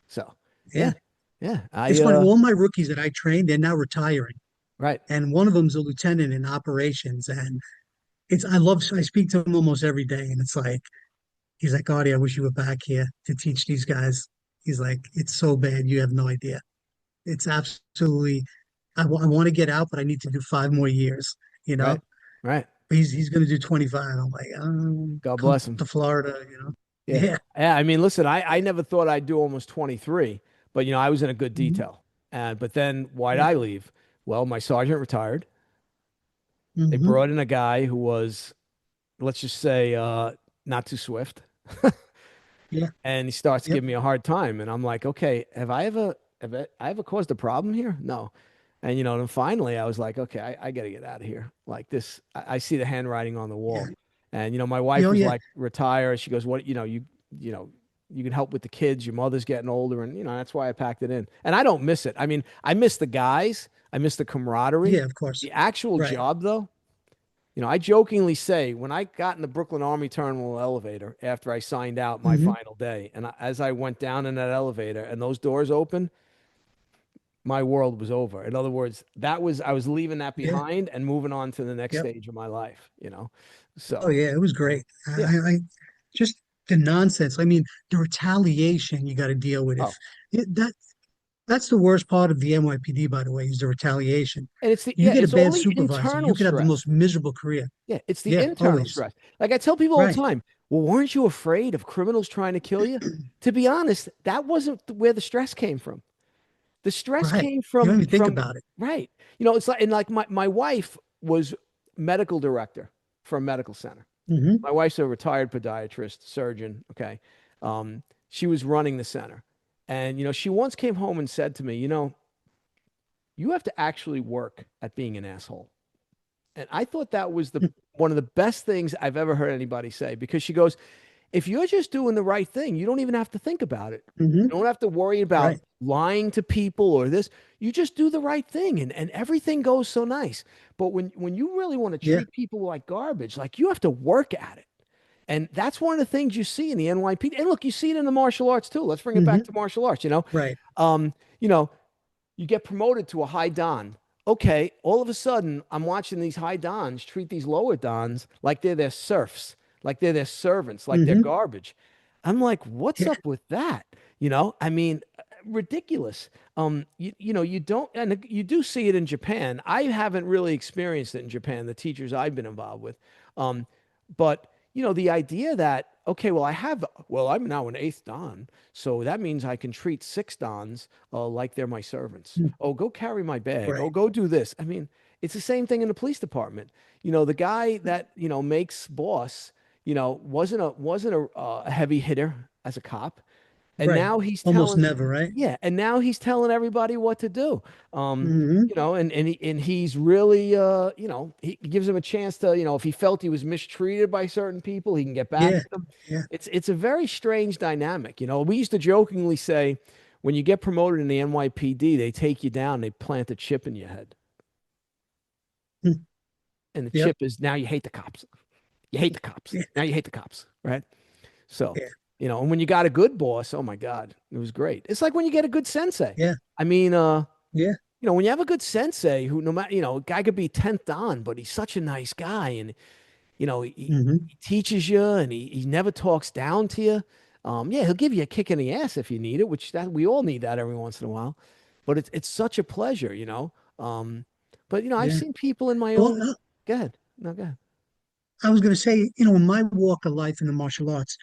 So yeah, Yeah. yeah. It's funny. All my rookies that I trained, they're now retiring. Right. And one of them's a lieutenant in operations. And I speak to him almost every day. And it's like, he's like, Artie, I wish you were back here to teach these guys. He's like, it's so bad. You have no idea. It's absolutely, I want to get out, but I need to do 5 more years, you Right, know? right. He's going to do 25. I'm like, God come bless him. to Florida. Yeah. Yeah. Yeah. I mean, listen, I never thought I'd do almost 23, but I was in a good Hmm. detail. And but then why'd Yeah. I leave? Well, my sergeant retired. They Hmm. brought in a guy who was, let's just say, not too swift. Yeah. And he starts Yep. giving me a hard time. And I'm like, okay, have I ever caused a problem here? No. And then finally I was like, okay, I got to get out of here. Like this, I see the handwriting on the Yeah. wall. And my wife Oh, was yeah. like, retire. She goes, what, you know, you can help with the kids. Your mother's getting older, and that's why I packed it in. And I don't miss it. I mean, I miss the guys. I miss the camaraderie. Yeah, of course. The actual Right. job, though. I jokingly say when I got in the Brooklyn Army Terminal elevator after I signed out my Hmm. final day, and as I went down in that elevator and those doors opened, my world was over. In other words, I was leaving that Yeah. behind and moving on to the next Yep. stage of my life. Oh, So, yeah. It was uh, great. yeah. I just the nonsense. I mean, the retaliation you got to deal with. Oh, If that's the worst part of the NYPD, by the way, is the retaliation. and You get a it's all bad the supervisor, internal you could have the stress. most miserable career. Yeah, it's the Yeah, internal always. stress. Like I tell people all the Right. time, well, weren't you afraid of criminals trying to kill you? To be honest, that wasn't where the stress came from. The stress Right. came You don't from even think about it. right. It's like and like my wife was medical director for a medical center. Hmm. My wife's a retired podiatrist, surgeon. Okay. She was running the center. And she once came home and said to me, you have to actually work at being an asshole. And I thought that was the one of the best things I've ever heard anybody say because she goes, if you're just doing the right thing, you don't even have to think about it. Hmm. You don't have to worry about Right. lying to people or this. You just do the right thing and everything goes so nice. But when you really want to Yeah. treat people like garbage, like you have to work at it. And that's one of the things you see in the NYPD. And look, you see it in the martial arts too. Let's bring it back Hmm. to martial arts. Right. Um, you know, you get promoted to a high don. Okay, all of a sudden, I'm watching these high dons treat these lower dons like they're their serfs, like they're their servants, like they're Hmm. garbage. I'm like, what's Yeah. up with that? I mean, ridiculous. You don't, and you do see it in Japan. I haven't really experienced it in Japan, the teachers I've been involved with. Um, but the idea that, okay, well, I'm now an eighth don, so that means I can treat six dons like they're my servants. Oh, go carry my bag. Oh, Right. go do this. I mean, it's the same thing in the police department. The guy that, makes boss, wasn't a heavy hitter as a cop. And Right. now he's Almost telling, never, right? yeah, and now he's telling everybody what to do. Hmm. And he's really, he gives him a chance to, if he felt he was mistreated by certain people, he can get back Yeah. at them. Yeah. It's a very strange dynamic. We used to jokingly say, when you get promoted in the NYPD, they take you down, they plant a chip in your head, Mm. and the Yep. chip is now you hate the cops. You hate the cops. Yeah. Now you hate the cops, right? So, Yeah. and when you got a good boss, oh my God, it was great. It's like when you get a good sensei. Yeah. I mean, Yeah. when you have a good sensei who no matter, a guy could be 10th on, but he's such a nice guy and Hmm. he teaches you and he never talks down to you. Yeah, he'll give you a kick in the ass if you need it, which that we all need that every once in a while. But it's such a pleasure. But I've Yeah. seen people in my Well, own. Go ahead. No, go ahead. I was going to say, in my walk of life in the martial arts,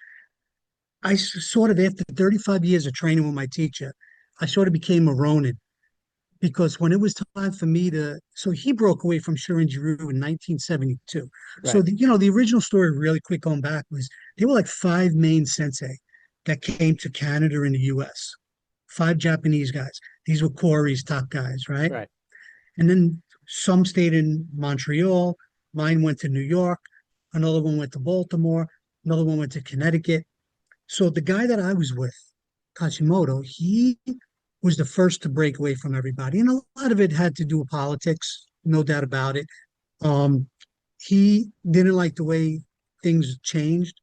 sort of, after 35 years of training with my teacher, I sort of became a Ronin because when it was time for me so he broke away from Shorinji-Ryu in 1972. So Right, the original story, really quick going back, was there were like five main sensei that came to Canada and the US, five Japanese guys. These were Corey's top guys, right? right, And then some stayed in Montreal. Mine went to New York. Another one went to Baltimore. Another one went to Connecticut. So the guy that I was with, Kashimoto, he was the first to break away from everybody. And a lot of it had to do with politics, no doubt about it. Um, he didn't like the way things changed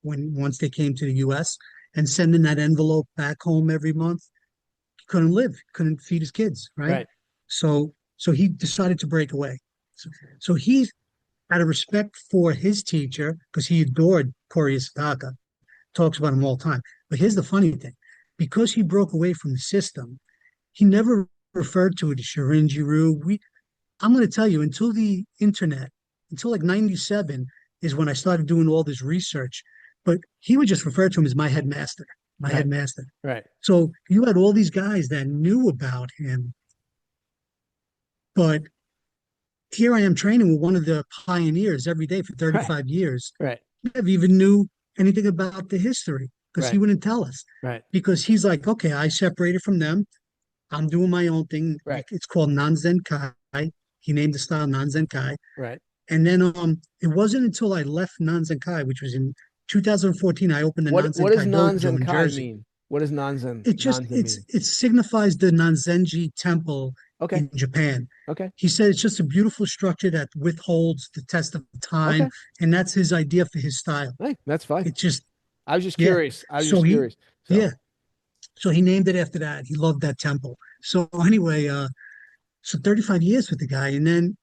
once they came to the US, and sending that envelope back home every month. He couldn't live, couldn't feed his kids, right? right, So he decided to break away. So he, out of respect for his teacher, because he adored Corey Sataka, talks about him all the time. But here's the funny thing: because he broke away from the system, he never referred to it as Shorinji-Ryu. I'm going to tell you, until the internet, until like '97 is when I started doing all this research. But he would just refer to him as my headmaster, my right, headmaster. right, So you had all these guys that knew about him, but here I am training with one of the pioneers every day for right, 35 years. right, He never even knew anything about the history because he right, wouldn't tell us. right, Because he's like, okay, I separated from them. I'm doing my own thing. right, It's called Nanzen Kai. He named the style Nanzen Kai. right. And then it wasn't until I left Nanzen Kai, which was in 2014, I opened the What Nanzen does Kai dojo in Nanzenkai Jersey. mean? What does It just Nanzen mean? it signifies the Nanzenji temple Okay, in Japan. okay, He said it's just a beautiful structure that withholds the test of time, okay. and that's his idea for his style. Hey, that's fine. It just I was just yeah. curious. I was So just he curious. So, yeah. So he named it after that. He loved that temple. So anyway, so 35 years with the guy, and then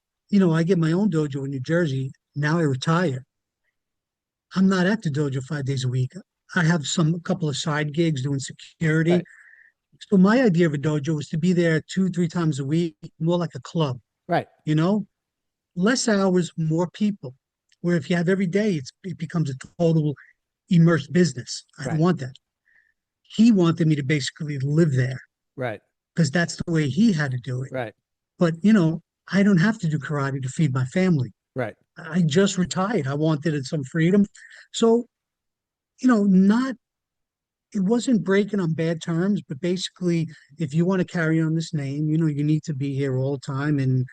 I get my own dojo in New Jersey. Now I retire. I'm not at the dojo 5 days a week. I have a couple of side gigs doing security. right, So my idea of a dojo was to be there 2, 3 times a week, more like a club, right, you know, less hours, more people. Where if you have every day, it becomes a total immersed business. I don't right, want that. He wanted me to basically live there right, because that's the way he had to do it. right, But I don't have to do karate to feed my family. right, I just retired. I wanted some freedom. So, not it wasn't breaking on bad terms, but basically, if you want to carry on this name, you need to be here all the time. And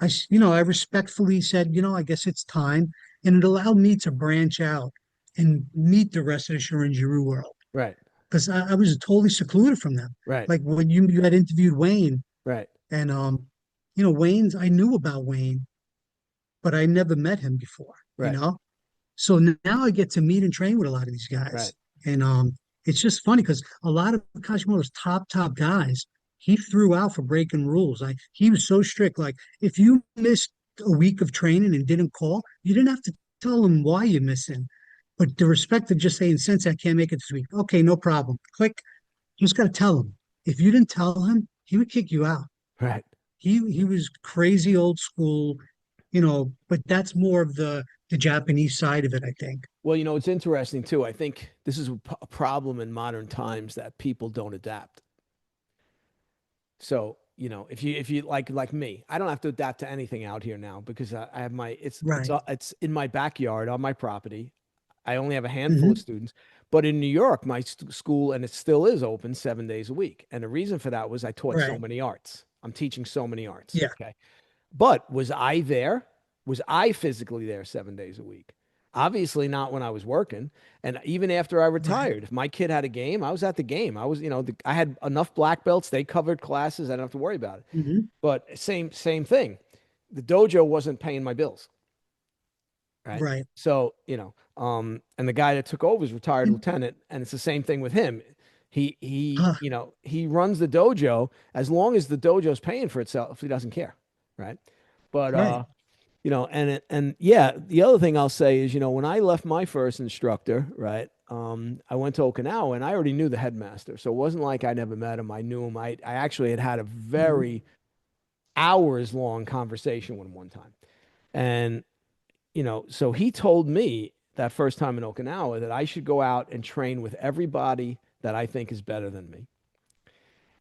I respectfully said, I guess it's time. And it allowed me to branch out and meet the rest of the Shorinji-Ryu world right, because I was totally secluded from them. right, Like when you had interviewed Wayne, right, and I knew about Wayne, but I never met him before. You right, know, so now I get to meet and train with a lot of these right, guys, and it's just funny because a lot of Kashimoto's top guys he threw out for breaking rules. Like he was so strict. Like if you missed a week of training and didn't call, you didn't have to tell him why you're missing. But the respect of just saying, "Since I can't make it this week, okay, no problem." Click. You just got to tell him. If you didn't tell him, he would kick you out. right. He was crazy old school, but that's more of the Japanese side of it, I think. Well, it's interesting too. I think this is a problem in modern times that people don't adapt. So, if you like me, I don't have to adapt to anything out here now because I have my it's Right. it's in my backyard on my property. I only have a handful of Hmm. students. But in New York, my school, and it still is open 7 days a week. And the reason for that was I taught so Right. many arts. I'm teaching so many arts. Yeah. Okay. But was I there? Was I physically there 7 days a week? Obviously not when I was working. And even after I Right. retired, if my kid had a game, I was at the game. I was, I had enough black belts. They covered classes. I didn't have to worry about it. Hmm. But same thing. The dojo wasn't paying my bills, right? Right. So, and the guy that took over is retired And, lieutenant, and it's the same thing with him. He, uh, he runs the dojo as long as the dojo's paying for itself, he doesn't care, right? But right. and yeah, the other thing I'll say is, when I left my first instructor, right? I went to Okinawa and I already knew the headmaster. So it wasn't like I never met him. I knew him. I actually had a Hmm. very hours long conversation with him one time. And, so he told me that first time in Okinawa that I should go out and train with everybody that I think is better than me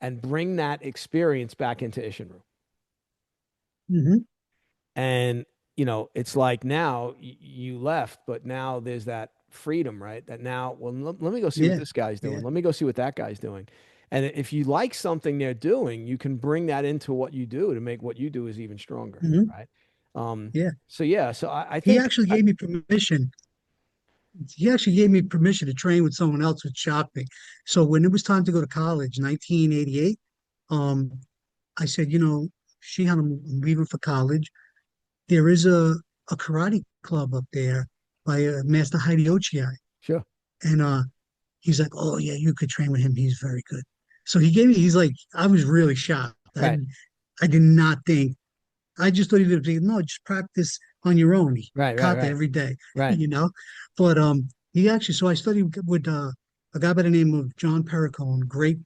and bring that experience back into Ishinru. Hmm. And, it's like now you left, but now there's that freedom, right? That now, well, let me go see what Yeah. this guy's doing. Yeah. Let me go see what that guy's doing. And if you like something they're doing, you can bring that into what you do to make what you do is even stronger, Hmm. right? Um, Yeah. so yeah, so I He think, actually gave me permission. He actually gave me permission to train with someone else, which shocked me. So when it was time to go to college, 1988, um, I said, Shihan, I'm leaving for college. There is a karate club up there by Master Hideyoshi. sure, And he's like, oh yeah, you could train with him. He's very good. So he gave me. He's like, I was really shocked. right, I did not think. I just thought he would be no, just practice on your own, right, right, kata right, every day, right. you know. But he actually. So I studied with a guy by the name of John Perricone, great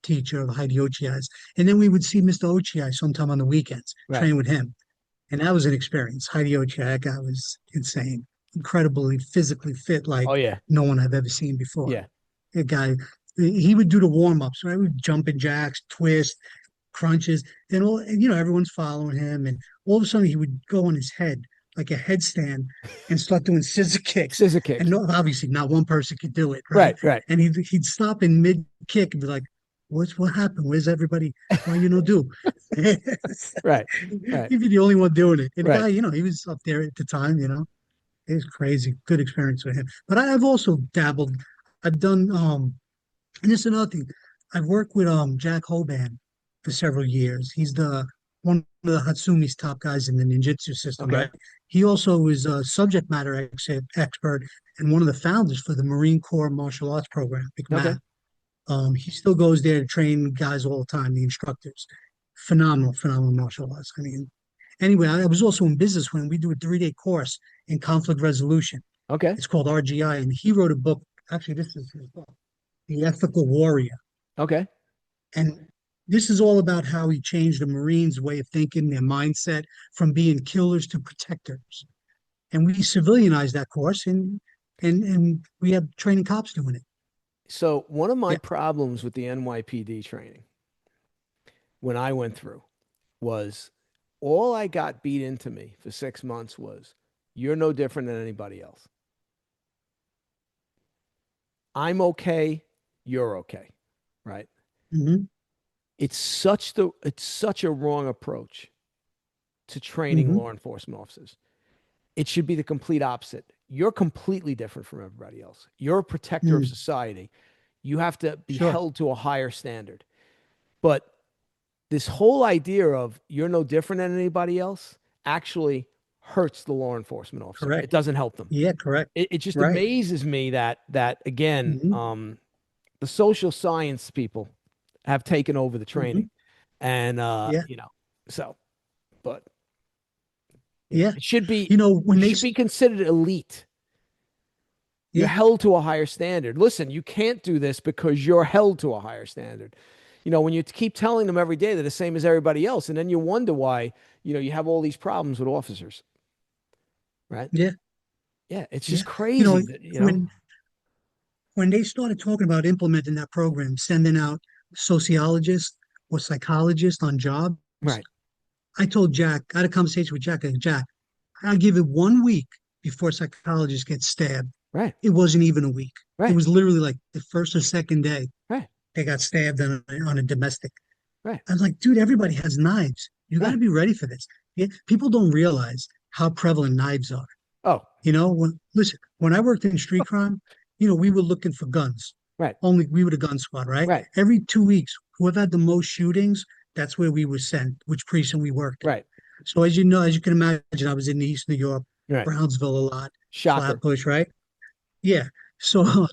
teacher of Hideyoshi. And then we would see Mr. Ochi sometime on the weekends, Right. train with him. And that was an experience. Hideyoshi, that guy was insane, incredibly physically fit, like Oh yeah, no one I've ever seen before. yeah. A guy, he would do the warm ups, right? We jumping jacks, twist, crunches, and everyone's following him, and all of a sudden he would go on his head like a headstand and start doing scissor kicks, Scissor and kicks. no, obviously not one person could do it, right? Right, right, And he'd stop in mid kick and be like, what happened? Where's everybody? Why you no do? right, right, He'd be the only one doing it. And the right. guy, he was up there at the time, it was crazy. Good experience with him. But I've also dabbled. I've done and this is another thing. I've worked with Jack Hoban for several years. He's the one of the Hatsumi's top guys in the ninjutsu system, Okay, right? He also is a subject matter expert and one of the founders for the Marine Corps martial arts program, okay. McMahon. He still goes there to train guys all the time, the instructors. Phenomenal martial arts. I mean, anyway, I was also in business when we do a 3-day course in conflict resolution. Okay. It's called RGI, and he wrote a book. Actually, this is his book, The Ethical Warrior. Okay. And this is all about how he changed the Marines' way of thinking, their mindset from being killers to protectors. And we civilianized that course, and we have training cops doing it. So one of my Yeah. problems with the NYPD training when I went through was all I got beat into me for 6 months was you're no different than anybody else. I'm okay, you're okay, right? Hmm. It's such a wrong approach to training Hmm. law enforcement officers. It should be the complete opposite. You're completely different from everybody else. You're a protector of Mm. society. You have to be Sure. held to a higher standard. But this whole idea of you're no different than anybody else actually hurts the law enforcement officer. It Correct. doesn't help them. Yeah, correct. It just Right. amazes me that again, Hmm. the social science people have taken over the training, Hmm. and Yeah. so, but Yeah. it should be When you they, should be considered elite. You're yeah, held to a higher standard. Listen, you can't do this because you're held to a higher standard. When you keep telling them every day they're the same as everybody else, and then you wonder why, you have all these problems with officers, right? yeah, Yeah, it's yeah. just You know, crazy that. when they started talking about implementing that program, sending out sociologists or psychologists on jobs, Right. I told Jack, I had a conversation with Jack. I said, Jack, I'll give it 1 week before psychologists get stabbed. Right. It wasn't even a week. It Right. was literally like the first or second day Right. they got stabbed on a domestic. Right. I was like, dude, everybody has knives. You got to Right. be ready for this. People don't realize how prevalent knives are. Oh, Listen, when I worked in street crime, we were looking for guns. right. Only we were the gun squad, right? Right. Every 2 weeks, whoever had the most shootings, that's where we were sent, which precinct we worked in. Right. So as you can imagine, I was in East New York, Right. Brownsville a lot, Shocker. Flatbush, right? Yeah. So,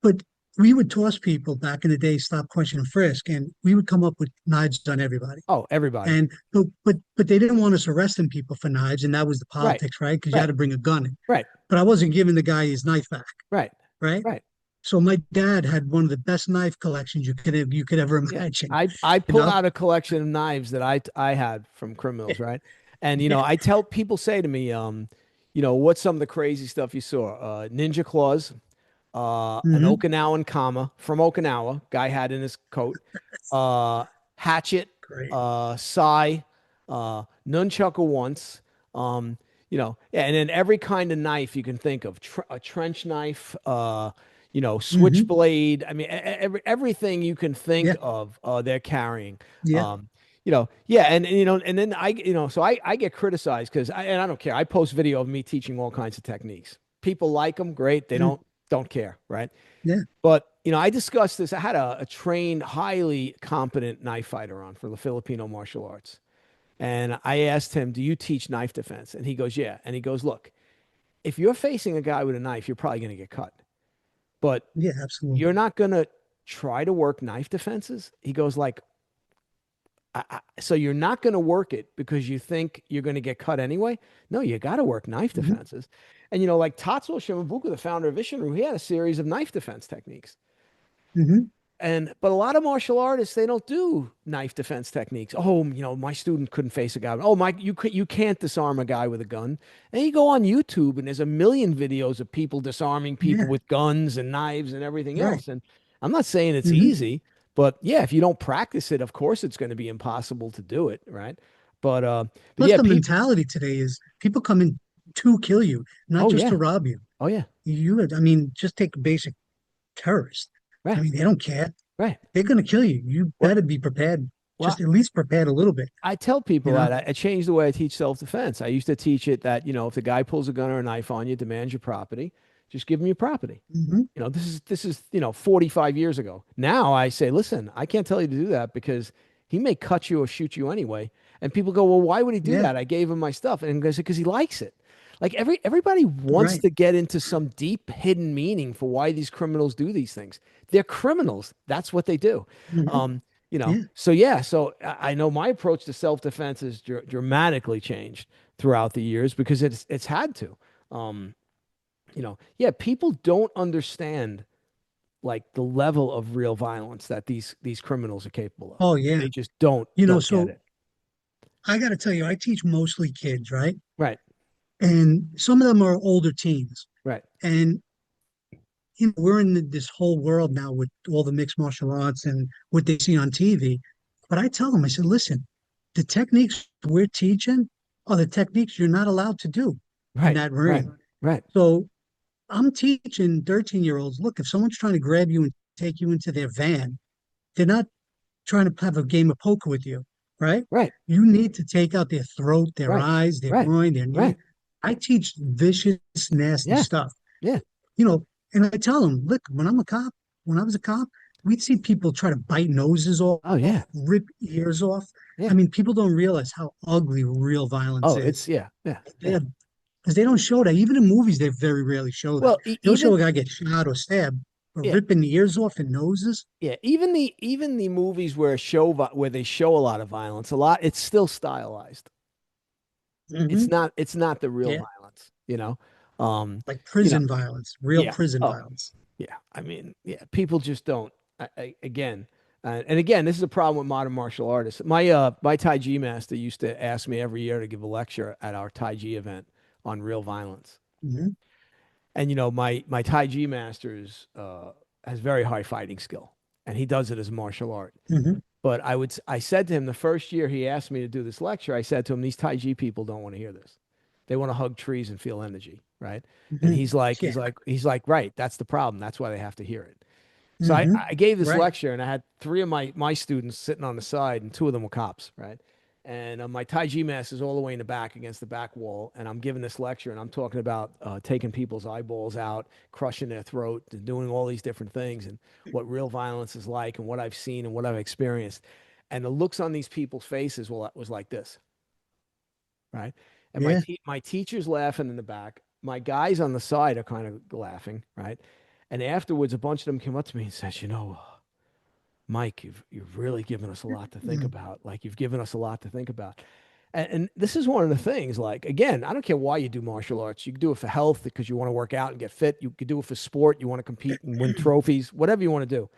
but we would toss people back in the day, stop, question, and frisk, and we would come up with knives on everybody. Oh, everybody. And but they didn't want us arresting people for knives, and that was the Right. politics, right? Because you had Right. to bring a gun in. Right. But I wasn't giving the guy his knife back, Right. right? Right. So my dad had one of the best knife collections you could ever Yeah. imagine. I You pull know? out a collection of knives that I had from criminals, right? And Yeah. I tell people say to me, what's some of the crazy stuff you saw? Ninja claws, an Hmm. Okinawan kama from Okinawa, guy had in his coat, hatchet, Great. sai, nunchaku once, yeah, and then every kind of knife you can think of, a trench knife, Hmm. switchblade. I mean, everything you can think Yeah. of, they're carrying. Yeah. Yeah, and then so I get criticized because and I don't care. I post video of me teaching all kinds of techniques. People like them, great. They Mm. don't care, right? Yeah. But I discussed this. I had a trained, highly competent knife fighter on for the Filipino martial arts, and I asked him, "Do you teach knife defense?" And he goes, "Yeah." And he goes, "Look, if you're facing a guy with a knife, you're probably going to get cut, but Yeah. Absolutely. you're not going to try to work knife defenses." He goes, "Like, so you're not going to work it because you think you're going to get cut anyway? No, you got to work knife Hmm. defenses." And like Tatsuo Shimabuka, the founder of Isshinryu, he had a series of knife defense techniques. Hmm. But a lot of martial artists, they don't do knife defense techniques. Oh, my student couldn't face a guy. Oh, Mike, you can't disarm a guy with a gun. And you go on YouTube and there's a million videos of people disarming people Yeah. with guns and knives and everything Right. else. And I'm not saying it's Hmm. easy, but yeah, if you don't practice it, of course it's going to be impossible to do it, right? But Plus, yeah, the people. mentality today is people come in to kill you, not Oh just to yeah, rob you. oh yeah, I mean, just take a basic terrorist. I right, mean, they don't care. right. They're going to kill you. You Well, better be prepared, well, just at least prepared a little bit, I tell you people know? that I changed the way I teach self-defense. I used to teach it that, if the guy pulls a gun or a knife on you, demands your property, just give him your property. Hmm. This is 45 years ago. Now I say, listen, I can't tell you to do that because he may cut you or shoot you anyway. And people go, well, why would he do Yeah, that? I gave him my stuff. And I said, because he likes it. Like everybody wants right. to get into some deep hidden meaning for why these criminals do these things. They're criminals. That's what they do. Hmm. Um, Yeah. so yeah, so I know my approach to self-defense has dramatically changed throughout the years because it's had to. Um, yeah, people don't understand like the level of real violence that these criminals are capable of. Oh, yeah. They just don't get So it. I got to tell you, I teach mostly kids, right? Right, And some of them are older teens. right, And, we're in this whole world now with all the mixed martial arts and what they see on TV. But I tell them, I said, listen, the techniques we're teaching are the techniques you're not allowed to do in right, that right, ring. right, So I'm teaching 13-year-olds, look, if someone's trying to grab you and take you into their van, they're not trying to have a game of poker with you, right? right, You need to take out their throat, their right, eyes, their right, groin, their knee. right. I teach vicious, nasty Yeah, stuff, yeah. you know, and I tell them, look, when I was a cop, we'd see people try to bite noses off, Oh yeah, rip ears off. I yeah. mean, people don't realize how ugly real violence Oh, it's is. yeah, yeah, yeah. They're because they don't show that. Even in movies, they very rarely show that. Well, They'll show even a guy get shot or stabbed, but yeah, ripping the ears off and noses. yeah. Even the movies where they show a lot of violence, it's still stylized. Hmm. It's not the real Yeah, violence, you know. Um, like you know, prison violence, real yeah. prison Oh, violence. yeah. I mean, yeah. People just don't. Again, and again, this is a problem with modern martial artists. My Tai Chi master used to ask me every year to give a lecture at our Tai Chi event on real violence. Hmm. And my Tai Chi master has very high fighting skill, and he does it as martial art. Hmm. But I said to him the first year he asked me to do this lecture, I said to him, these Tai Chi people don't want to hear this. They want to hug trees and feel energy, right? And Hmm. Yeah. he's like, right, that's the problem. That's why they have to hear it. So Hmm. I gave this Right. lecture and I had three of my students sitting on the side and two of them were cops, right? And my Tai Chi master is all the way in the back against the back wall. And I'm giving this lecture and I'm talking about taking people's eyeballs out, crushing their throat, and doing all these different things and what real violence is like and what I've seen and what I've experienced. And the looks on these people's faces was like this, right? And Yeah. my teacher's laughing in the back. My guys on the side are kind of laughing, right? And afterwards, a bunch of them came up to me and says, you know, Mike, you've really given us a lot to think Mm. about. Like you've given us a lot to think about. And this is one of the things, like, again, I don't care why you do martial arts. You can do it for health because you want to work out and get fit. You could do it for sport. You want to compete and win trophies, whatever you want to do.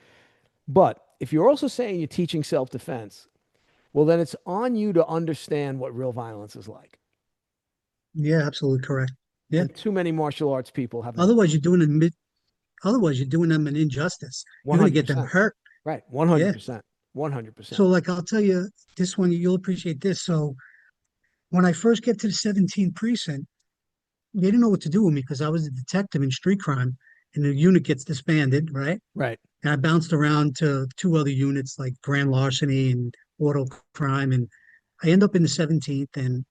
But if you're also saying you're teaching self-defense, well, then it's on you to understand what real violence is like. Yeah, absolutely correct. Yeah. And too many martial arts people have no Otherwise, you're doing them. Otherwise, you're doing them an injustice. You're going to get them 100%. hurt. Right. Yeah. 100%. 100%. So, like, I'll tell you this one, you'll appreciate this. So, when I first get to the 17th precinct, they didn't know what to do with me because I was a detective in street crime, and the unit gets disbanded, right? Right. And I bounced around to two other units like grand larceny and auto crime, and I end up in the 17th, and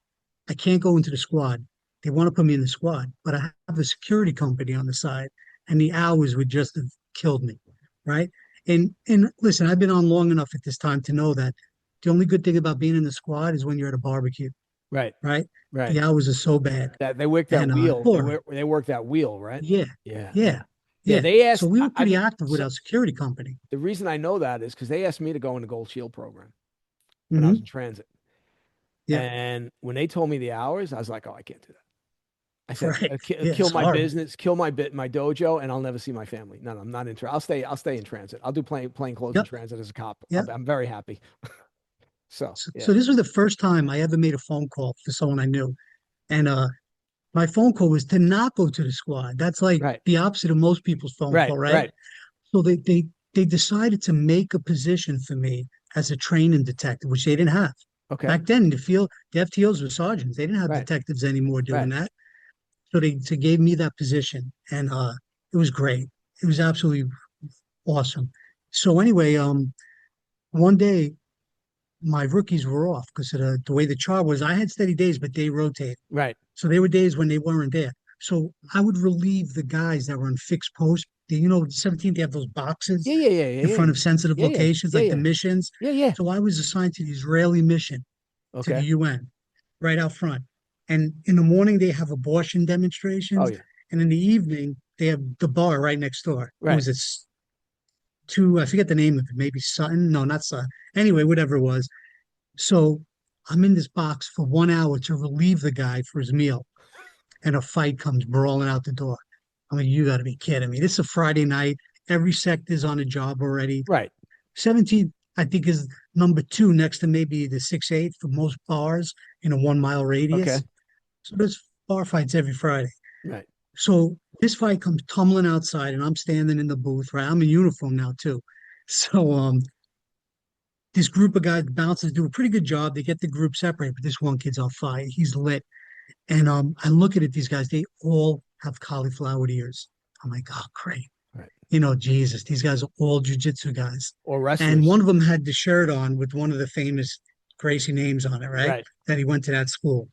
I can't go into the squad. They want to put me in the squad, but I have a security company on the side, and the hours would just have killed me, right? And listen, I've been on long enough at this time to know that the only good thing about being in the squad is when you're at a barbecue, Right. right? Right. The hours are so bad, That they work that and wheel. boring. They work that wheel, right? Yeah, Yeah. yeah, Yeah. Yeah. yeah. They So asked, we were I pretty mean, active with so our security company. the reason I know that is because they asked me to go in the Gold Shield program when I was in Hmm. transit. Yeah, And when they told me the hours, I was like, oh, I can't do that. I said, right. Yeah, kill it's my horrible. business, my dojo, and I'll never see my family. No, I'm not interested. I'll stay in transit. I'll do plain clothes in Yep, transit as a cop. yep. I'm very happy. So So yeah. this was the first time I ever made a phone call for someone I knew, and my phone call was to not go to the squad. That's like Right. the opposite of most people's phone Right. call, right? Right. So they decided to make a position for me as a training detective, which they didn't have. Okay. Back then, the FTOs were sergeants. They didn't have Right. detectives anymore doing Right. that. So they gave me that position, and it was great. It was absolutely awesome. So anyway, one day my rookies were off because of the way the chart was. I had steady days, but they rotated. Right. So there were days when they weren't there. So I would relieve the guys that were in fixed post. You know, 17th, they have those boxes Yeah. Yeah. Yeah. in Yeah. front of sensitive Yeah. Yeah. locations, Yeah. like the Yeah. missions. Yeah. Yeah. So I was assigned to the Israeli mission to the Okay. UN right out front. And in the morning, they have abortion Oh demonstrations. yeah. And in the evening, they have the bar right next door. What Right. was it? Two, I forget the name of it, maybe Sutton. No, not Sutton. Anyway, whatever it was. So I'm in this box for 1 hour to relieve the guy for his meal, and a fight comes brawling out the door. I mean, you got to be kidding me. This is a Friday night. Every sector's on a job already. Right. 17, I think, is number two next to maybe the 6-8 for most bars in a 1 mile radius. Okay. So there's bar fights every Friday. Right. So this fight comes tumbling outside, and I'm standing in the booth, right? I'm in uniform now, too. So this group of guys, the bouncers, do a pretty good job. They get the group separated, but this one kid's on fire. He's lit. And I look at it, these guys, they all have cauliflower ears. I'm like, oh, great. Right. You know, Jesus, these guys are all jujitsu guys. Or And wrestlers. one of them had the shirt on with one of the famous Gracie names on it, right? Right. That he went to that school.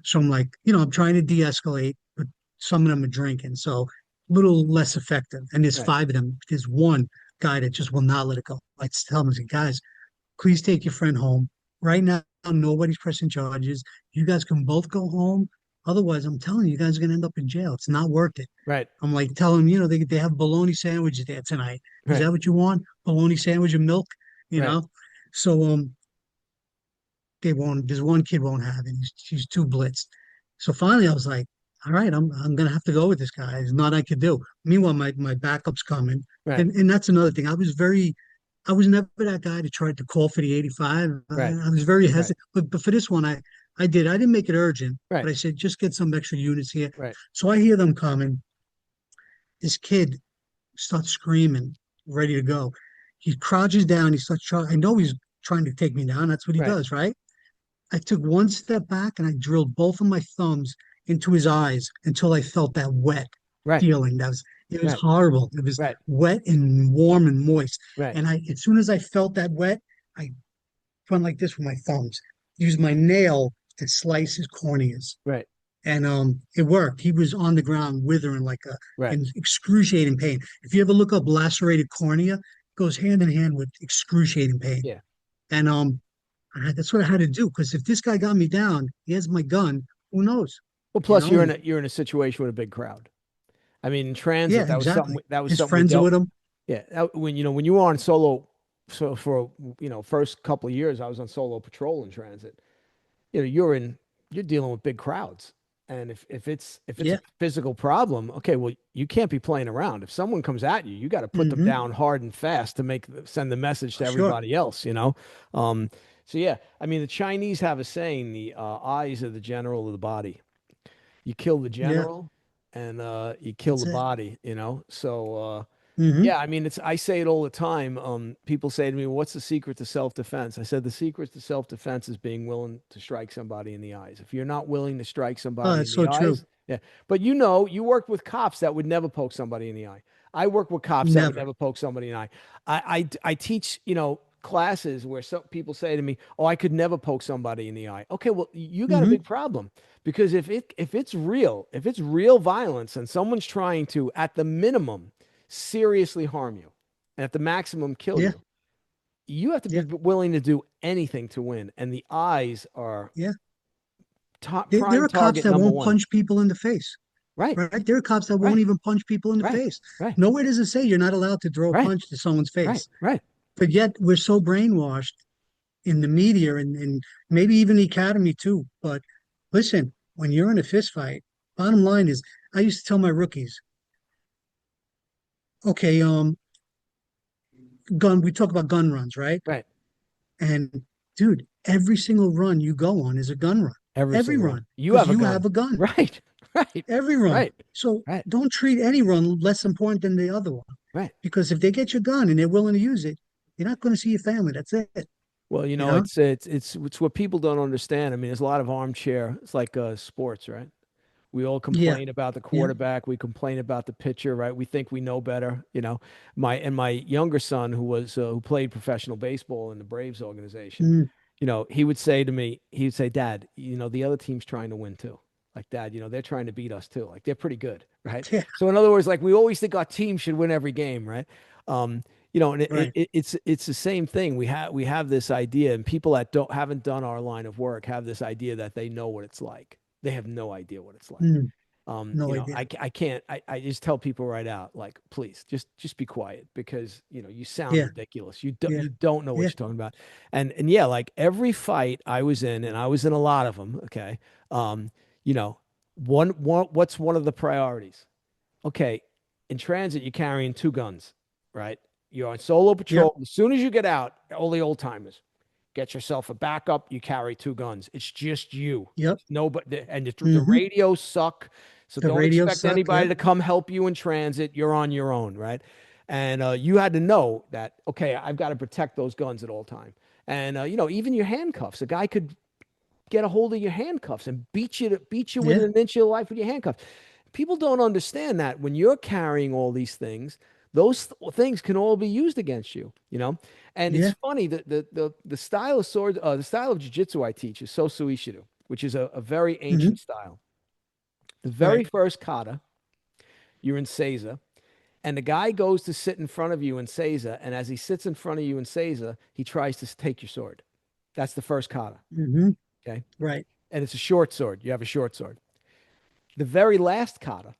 So I'm like, I'm trying to de-escalate, but some of them are drinking. So a little less effective. And there's Right. five of them. There's one guy that just will not let it go. I tell him, I say, guys, please take your friend home. Right now, nobody's pressing charges. You guys can both go home. Otherwise, I'm telling you, you guys are going to end up in jail. It's not worth it. Right. I'm like, tell them, they have bologna sandwiches there tonight. Is Right. that what you want? Bologna sandwich and milk, you Right. know? So they won't, there's one kid won't have it. He's too blitzed. So finally I was like, all right, I'm gonna have to go with this guy. There's not I could do. Meanwhile, my backup's coming. Right. And that's another thing. I was never that guy to try to call for the 85. Right. I was very Right. hesitant, but for this one, I did. I didn't make it urgent, Right. but I said just get some extra units here. Right. So I hear them coming. This kid starts screaming, ready to go. He crouches down. He starts trying. I know he's trying to take me down. That's what he Right. does, right? I took one step back and I drilled both of my thumbs into his eyes until I felt that wet Right. feeling. It was Right. horrible. It was Right. wet and warm and moist. Right. And as soon as I felt that wet, I went like this with my thumbs, used my nail to slice his corneas. Right. And it worked. He was on the ground withering like a Right. in excruciating pain. If you ever look up lacerated cornea, it goes hand in hand with excruciating pain. Yeah. And that's what I had to do because if this guy got me down, he has my gun. Who knows? Well, You plus know? And you're in a situation with a big crowd. I mean, in transit, yeah, exactly. that was His something we friends are dealt. with him. Yeah, when when you were on solo, so for first couple of years, I was on solo patrol in transit. You're dealing with big crowds, and if it's a Yeah. physical problem, okay, well, you can't be playing around. If someone comes at you, you got to put them Hmm. down hard and fast to send the message to Sure. everybody else. Um, so yeah, I mean, the Chinese have a saying: the eyes are the general of the body. You kill the Yeah. general, and you kill That's the it. body. So. Hmm. Yeah, I mean, I say it all the time. People say to me, "What's the secret to self-defense?" I said, "The secret to self-defense is being willing to strike somebody in the eyes. If you're not willing to strike Oh, somebody in that's the so true. eyes, yeah." But you worked with cops that would never poke somebody in the eye. I work with cops that would Never. never poke somebody in the eye. I teach, classes where some people say to me, "Oh, I could never poke somebody in the eye." Okay, well, you got a Hmm. big problem because if it's real violence and someone's trying to, at the minimum, seriously harm you, and at the maximum kill Yeah. you, you have to be Yeah. willing to do anything to win. And the eyes are Yeah. There prime are cops target that number won't one. punch people in the face, Right, right? There are cops that won't right, even punch people in the right, face. right, Nowhere does it say you're not allowed to throw a right, punch to someone's right, face. right. But yet we're so brainwashed in the media and maybe even the academy too. But listen, when you're in a fist fight, bottom line is I used to tell my rookies, okay, we talk about gun runs, right? Right. And dude, every single run you go on is a gun run. Every Every single one. run, You because have a you have gun. a gun. Right, right, Every run. right, So right, don't treat any run less important than the other one. right. Because if they get your gun and they're willing to use it, you're not going to see your family. That's it. Well, You know? it's what people don't understand. I mean, there's a lot of armchair. It's like sports, right? We all Yeah. complain about the Yeah. quarterback. We complain about the pitcher, right? We think we know better. My younger son, who played professional baseball in the Braves organization, Mm, he would say to me, he would say, "Dad, the other team's trying to win too. Like, Dad, they're trying to beat us too. Like, they're pretty good, right?" yeah. So, in other words, like we always think our team should win every game, right? Um, and Right. it's the same thing. We have this idea, and people that don't haven't done our line of work have this idea that they know what it's like. They have no idea what it's like. Mm, no idea. I can't, I just tell people right out, like, please just be quiet because, you sound Yeah. ridiculous. Yeah. You don't know what Yeah. you're talking about. And yeah, like every fight I was in, and I was in a lot of them. Okay. You know, what's one of the priorities? Okay. In transit, you're carrying two guns, right? You're on solo Yep. patrol. As soon as you get out, all the old timers, get yourself a backup. You carry two guns. It's just you. Yep. Nobody, and the Hmm. radios suck. So The don't radios expect suck. anybody Yep. to come help you in transit. You're on your own, right? And you had to know that, okay, I've got to protect those guns at all time. And even your handcuffs. A guy could get a hold of your handcuffs and beat you within Yeah. an inch of your life with your handcuffs. People don't understand that when you're carrying all these things, things can all be used against you. And it's Yeah. funny that the style of the style of jiu-jitsu I teach is Sosu Ishido, which is a very Hmm. ancient style. The very Right. first kata, you're in Seiza, and the guy goes to sit in front of you in Seiza, and as he sits in front of you in Seiza, he tries to take your sword. That's the first kata, Hmm. okay? Right. And it's a short sword. You have a short sword. The very last kata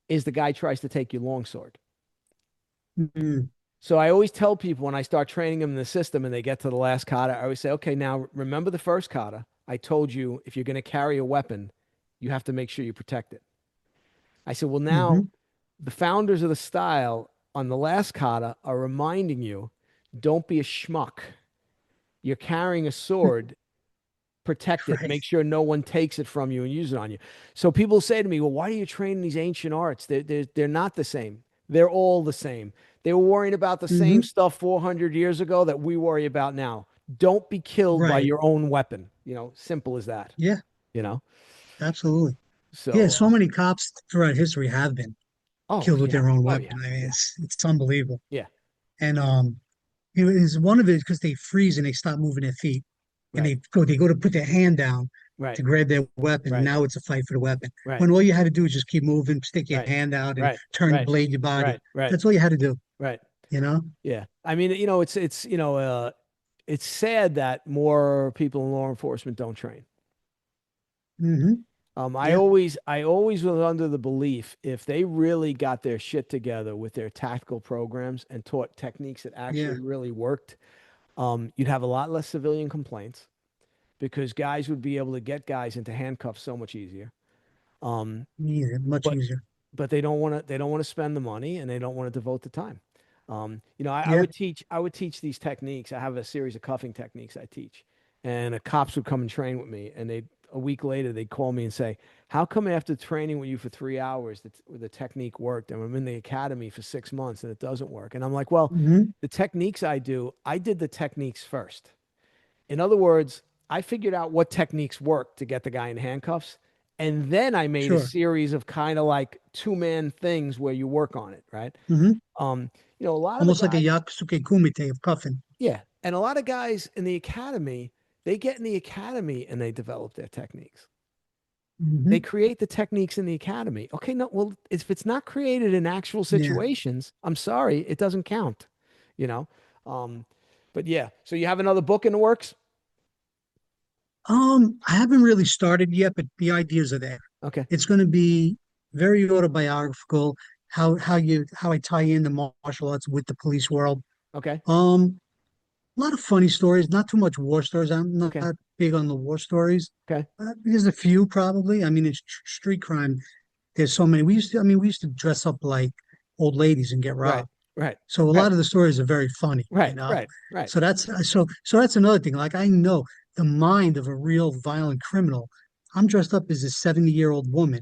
is the guy tries to take your long sword. Hmm. So I always tell people when I start training them in the system and they get to the last kata, I always say, okay, now remember the first kata. I told you if you're going to carry a weapon, you have to make sure you protect it. I said, well, now Hmm. the founders of the style on the last kata are reminding you, don't be a schmuck. You're carrying a sword, protect it, Right. make sure no one takes it from you and use it on you. So people say to me, well, why do you train these ancient arts? They're not the same. They're all the same. They were worrying about the same Hmm. stuff 400 years ago that we worry about now. Don't be killed by Right. your own weapon. Simple as that, Yeah. you know? Absolutely. Yeah, So, so many cops throughout history have been oh killed with yeah, their own oh weapon. yeah, I mean, yeah, it's unbelievable. yeah. And you know, is one of it because they freeze and they stop moving their feet, and Right, they go to put their hand down right, to grab their weapon, and right, now it's a fight for the weapon. right, When all you had to do is just keep moving, stick your right, hand out, and right, turn right, blade your body. right, right, That's all you had to do, right. you know? Yeah. I mean, it's sad that more people in law enforcement don't train. Hmm. I Yeah, always was under the belief if they really got their shit together with their tactical programs and taught techniques that yeah, actually really worked, you'd have a lot less civilian complaints because guys would be able to get guys into handcuffs so much easier. Um, easier, much but easier. they don't want to spend the money and they don't want to devote the time. I Yeah. would teach these techniques. I have a series of cuffing techniques I teach, and the cops would come and train with me, and they a week later they'd call me and say, "How come after training with you for 3 hours the technique worked, and I'm in the academy for 6 months and it doesn't work?" And I'm like, "Well, Hmm. the techniques I did the techniques first. In other words, I figured out what techniques work to get the guy in handcuffs. And then I made a Sure. series of kind of like two-man things where you work on it, right? Hmm. Um, a lot of the Almost like a guys, Yakusuke Kumite of cuffing. yeah, and a lot of guys in the academy, they get in the academy and they develop their techniques. They Hmm. create the techniques in the academy. Okay, no, well, if it's not created in actual Yeah. situations, I'm sorry, it doesn't count, you know. Um, but yeah, so you have another book in the works? I haven't really started yet, but the ideas are there. Okay, It's going to be very autobiographical, how I tie in the martial arts with the police world. okay, A lot of funny stories, not too much war stories. I'm not okay, big on the war stories. okay. There's a few probably. I mean, it's street crime. There's so many. We used to dress up like old ladies and get Right, robbed. right, So a right, lot of the stories are very funny, you right, know. right, right. So that's another thing. Like I know the mind of a real violent criminal. I'm dressed up as a 70-year-old woman,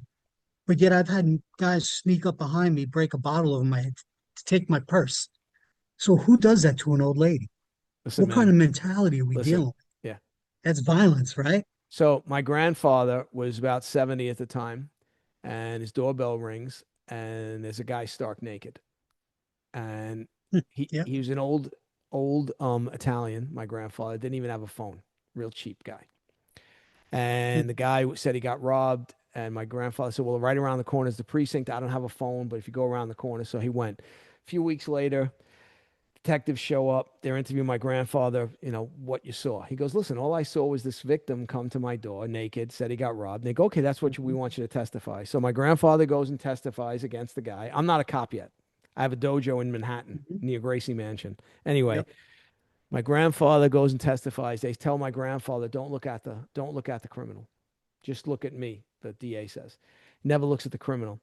but yet I've had guys sneak up behind me, break a bottle over my head to take my purse. So who does that to an old lady? Listen, What kind man, of mentality are we listen. dealing with? Yeah. That's violence, right? So my grandfather was about 70 at the time, and his doorbell rings, and there's a guy stark naked. And Hmm. he Yeah. he was an old Italian, my grandfather, didn't even have a phone, real cheap guy. Hmm. And the guy said he got robbed, and my grandfather said, "Well, right around the corner is the precinct. I don't have a phone, but if you go around the corner." So he went. A few weeks later, detectives show up. They're interviewing my grandfather, what you saw. He goes, "Listen, all I saw was this victim come to my door naked, said he got robbed." And they go, "Okay, that's what we want you to testify." So my grandfather goes and testifies against the guy. I'm not a cop yet. I have a dojo in Manhattan Hmm. near Gracie Mansion. Anyway, Yep. my grandfather goes and testifies. They tell my grandfather, don't look at the criminal. Just look at me," the DA says. Never looks at the criminal.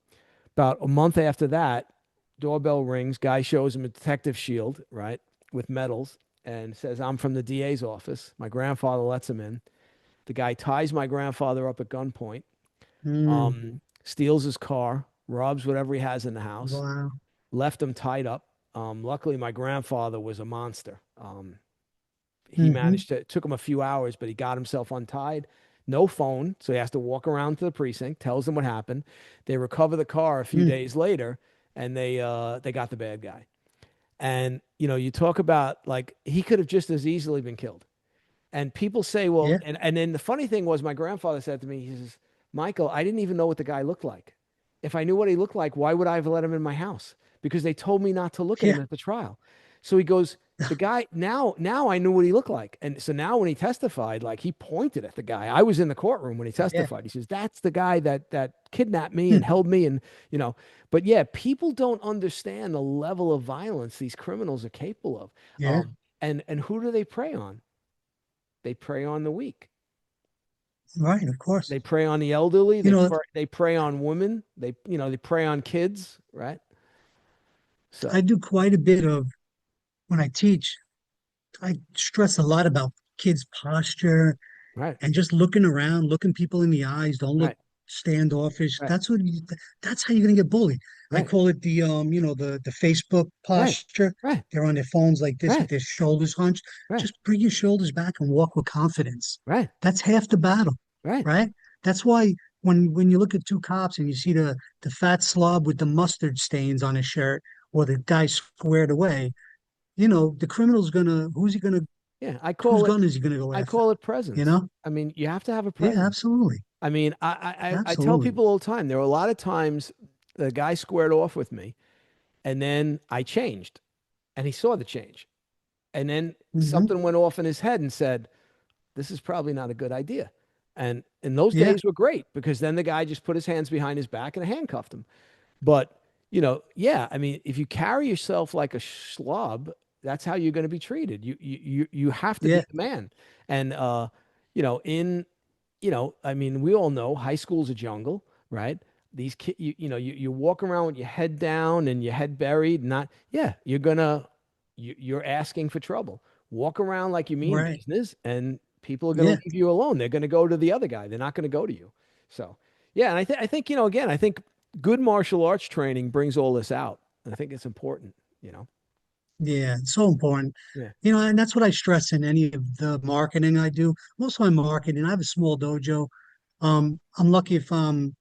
About a month after that, doorbell rings. Guy shows him a detective shield, right, with medals, and says, "I'm from the DA's office." My grandfather lets him in. The guy ties my grandfather up at gunpoint, Mm. steals his car, robs whatever he has in the house, Wow. left him tied up. Luckily, my grandfather was a monster. He Hmm. managed to, it took him a few hours, but he got himself untied. No phone, so he has to walk around to the precinct, tells them what happened. They recover the car a few Mm. days later, and they got the bad guy. And you talk about like he could have just as easily been killed. And people say, well, Yeah. and then the funny thing was, my grandfather said to me, he says, "Michael, I didn't even know what the guy looked like. If I knew what he looked like, why would I have let him in my house? Because they told me not to look at Yeah. him at the trial." So he goes, "The guy now I knew what he looked like." And so now when he testified, like he pointed at the guy. I was in the courtroom when he Yeah. testified. He says, "That's the guy that kidnapped me and Hmm. held me." And but yeah, people don't understand the level of violence these criminals are capable of. Yeah. And who do they prey on? They prey on the weak. Right. Of course. They prey on the elderly. You They know, prey, they prey on women. They prey on kids, right? I So, do quite a bit of when I teach. I stress a lot about kids' posture right, and just looking around, looking people in the eyes. Don't look right, standoffish. right, That's how you're gonna get bullied. I right, call it the Facebook right, posture. right, They're on their phones like this with right, their shoulders hunched. right, Just bring your shoulders back and walk with confidence. right, That's half the battle, right, right? That's why. when you look at two cops and you see the fat slob with the mustard stains on his shirt, or the guy squared away, the criminal's gonna Yeah, whose gun is he gonna go I after? call it You presence. know? I mean, you have to have a Yeah, presence. absolutely. I mean, I tell Absolutely. people all the time, there were a lot of times the guy squared off with me and then I changed and he saw the change. And then Hmm. something went off in his head and said, this is probably not a good idea. And those Yeah, days were great because then the guy just put his hands behind his back and handcuffed him. But, yeah, I mean, if you carry yourself like a schlub, that's how you're going to be treated. You have to be yeah, the man. And you know, in I mean, we all know high school's a jungle, right? These kids, you walk around with your head down and your head buried, not, yeah, you're asking for trouble. Walk around like you mean right. business, and people are going Yeah, to leave you alone. They're going to go to the other guy. They're not going to go to you. So, yeah, and I think, again, I think good martial arts training brings all this out. And I think it's important. yeah. It's so important. Yeah. And that's what I stress in any of the marketing I do. Most of my marketing, I have a small dojo. I'm lucky if I'm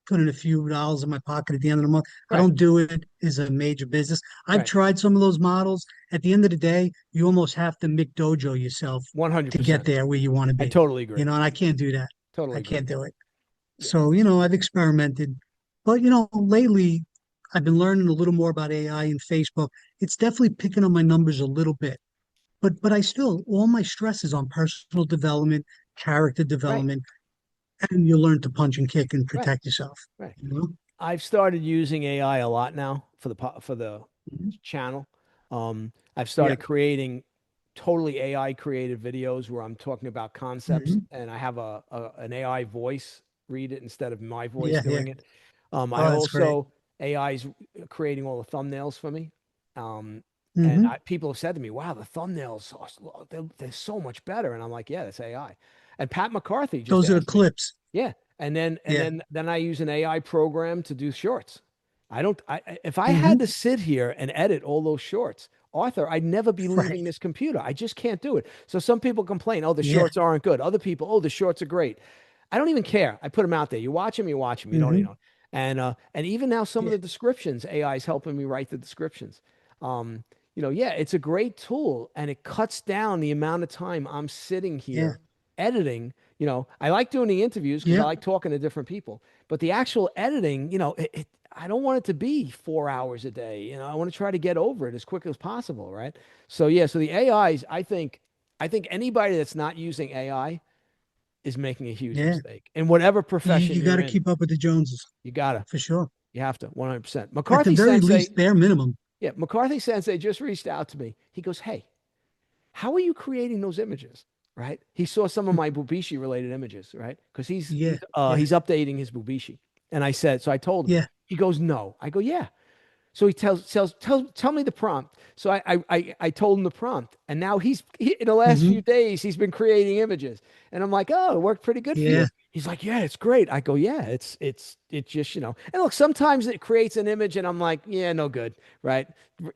putting a few dollars in my pocket at the end of the month. I Right. don't do it as a major business. I've Right. tried some of those models. At the end of the day, you almost have to McDojo yourself to get 100%. there where you want to I be. totally agree. And I can't do that. Totally I agree. can't do it. Yeah. So, I've experimented. But, lately I've been learning a little more about AI and Facebook. It's definitely picking up my numbers a little bit. But I still, all my stress is on personal development, character Right. development, and you learn to punch and kick and Right. protect yourself. Right. You know? I've started using AI a lot now for the Mhm. channel. I've Yeah. started creating totally AI created videos where I'm talking about concepts, Hmm. and I have an AI voice read it instead of my voice Yeah. Yeah. doing it. I Oh, that's great. also AI's creating all the thumbnails for me. Um, and Hmm. people have said to me, "Wow, the thumbnails they're so much better." And I'm like, "Yeah, that's AI." And Pat McCarthy just Those are the asked me, clips. yeah, and then and Yeah. then then I use an AI program to do shorts. I don't. If I had Hmm. to sit here and edit all those shorts, Arthur, I'd never be Right. leaving this computer. I just can't do it. So some people complain, oh, the Yeah. shorts aren't good. Other people, oh, the shorts are great. I don't even care. I put them out there. You watch them, you watch them. You don't, you Hmm. know. And even now, some of Yeah. the descriptions, AI is helping me write the descriptions. Um, yeah, it's a great tool, and it cuts down the amount of time I'm sitting Yeah. here editing. I like doing the interviews because I Yeah. like talking to different people. But the actual editing, I don't want it to be 4 hours a day. I want to try to get over it as quick as possible, right? So yeah, so the AIs, I think anybody that's not using AI is making a huge Yeah. mistake in whatever You, profession you got you're to in. keep up with the Joneses You gotta, for sure. you have to, 100%. At the McCarthy very Sensei, least, bare minimum. yeah, McCarthy Sensei just reached out to me. He goes, "Hey, how are you creating those images?" Right? He saw some of my Bubishi related images, right? Because he's Yeah. he's uh Yeah. he's updating his Bubishi. And so I told him. Yeah. He goes, "No." I go, "Yeah." So he tell me the prompt. So I told him the prompt, and now in the last few Hmm. days he's been creating images, and I'm like, "Oh, it worked pretty good for Yeah. you." He's like, "Yeah, it's great." I go, "Yeah, it's just And look, sometimes it creates an image, and I'm like, "Yeah, no good, right?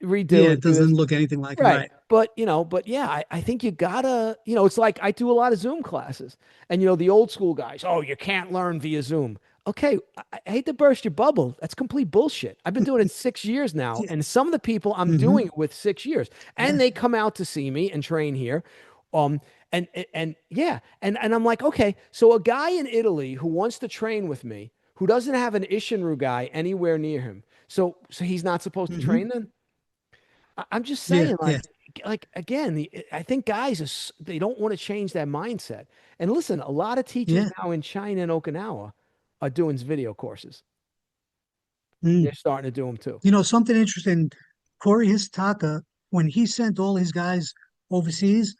Redo Yeah. it, It do this." doesn't look anything like it. Right. Right. But yeah, I think you gotta, it's like I do a lot of Zoom classes, and the old school guys, oh, you can't learn via Zoom. Okay, I hate to burst your bubble. That's complete bullshit. I've been doing it 6 years now, Yeah. and some of the people I'm Hmm. doing it with 6 years, Yeah. and they come out to see me and train here. Um, and yeah, and I'm like, okay, so a guy in Italy who wants to train with me, who doesn't have an Ishinru guy anywhere near him, so he's not supposed to Hmm. train then? I'm just Yeah. saying, Yeah. like again, I think guys they don't want to change that mindset. And listen, a lot of teachers Yeah. now in China and Okinawa are doing video courses. Mm. They're starting to do them too. Something interesting. Corey Hisataka, when he sent all his guys overseas,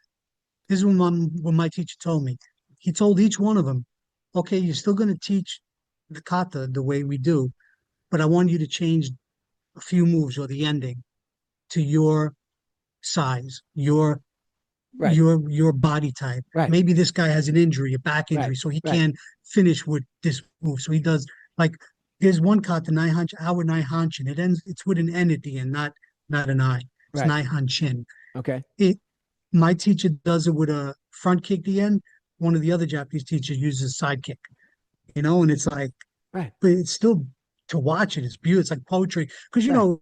this is what my teacher told me. He told each one of them, okay, you're still going to teach the kata the way we do, but I want you to change a few moves or the ending to your size, Right, your body type. right, Maybe this guy has an injury, a back right, injury, so he right, can't finish with this move. So he does like there's one kata nai hanch, our nai hanchin. It's with an N at the end, not an I. It's right. nai hanchin. Okay. It My teacher does it with a front kick at the end. One of the other Japanese teachers uses a side kick. and it's like, Right. but it's still to watch it. It's beautiful. It's like poetry because Right.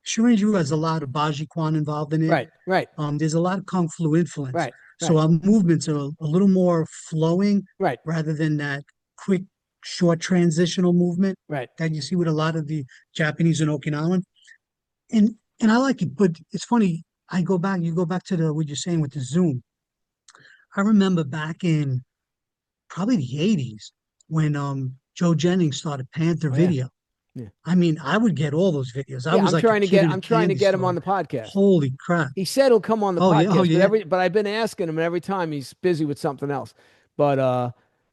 Shorinji-Ryu has a lot of Baji Kwan involved in it. Right. Right. There's a lot of Kung Fu influence, Right. so Right. our movements are a little more flowing Right. rather than that quick, short transitional movement Right. that you see with a lot of the Japanese and Okinawan. And I like it, but it's funny. You go back to the what you're saying with the Zoom. I remember back in probably the 80s when Joe Jennings started Panther Oh yeah. Video. Yeah. I mean, I would get all those videos. I Yeah. was like a kid in a I'm trying to candy get him on store. the podcast. Holy crap. He said he'll come on the Oh podcast, yeah, but I've been asking him, and every time he's busy with something else. But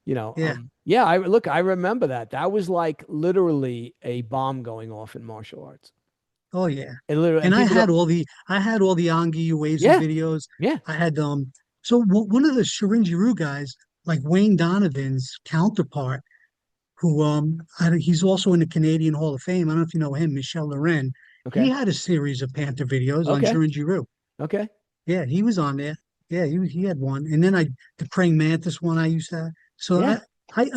yeah, yeah, I remember that. That was like literally a bomb going off in martial arts. oh yeah. And literally, and And people go, I had all the Angi Uezu yeah, videos. yeah, I had one of the Shorinji-Ryu guys, like Wayne Donovan's counterpart, who he's also in the Canadian Hall of Fame. I don't know if you know him, Michel Loren. He okay, had a series of Panther videos on okay, Shorinji-Ryu. okay, Yeah, he was on there. Yeah, he had one. And then the praying mantis one I used to have. So yeah,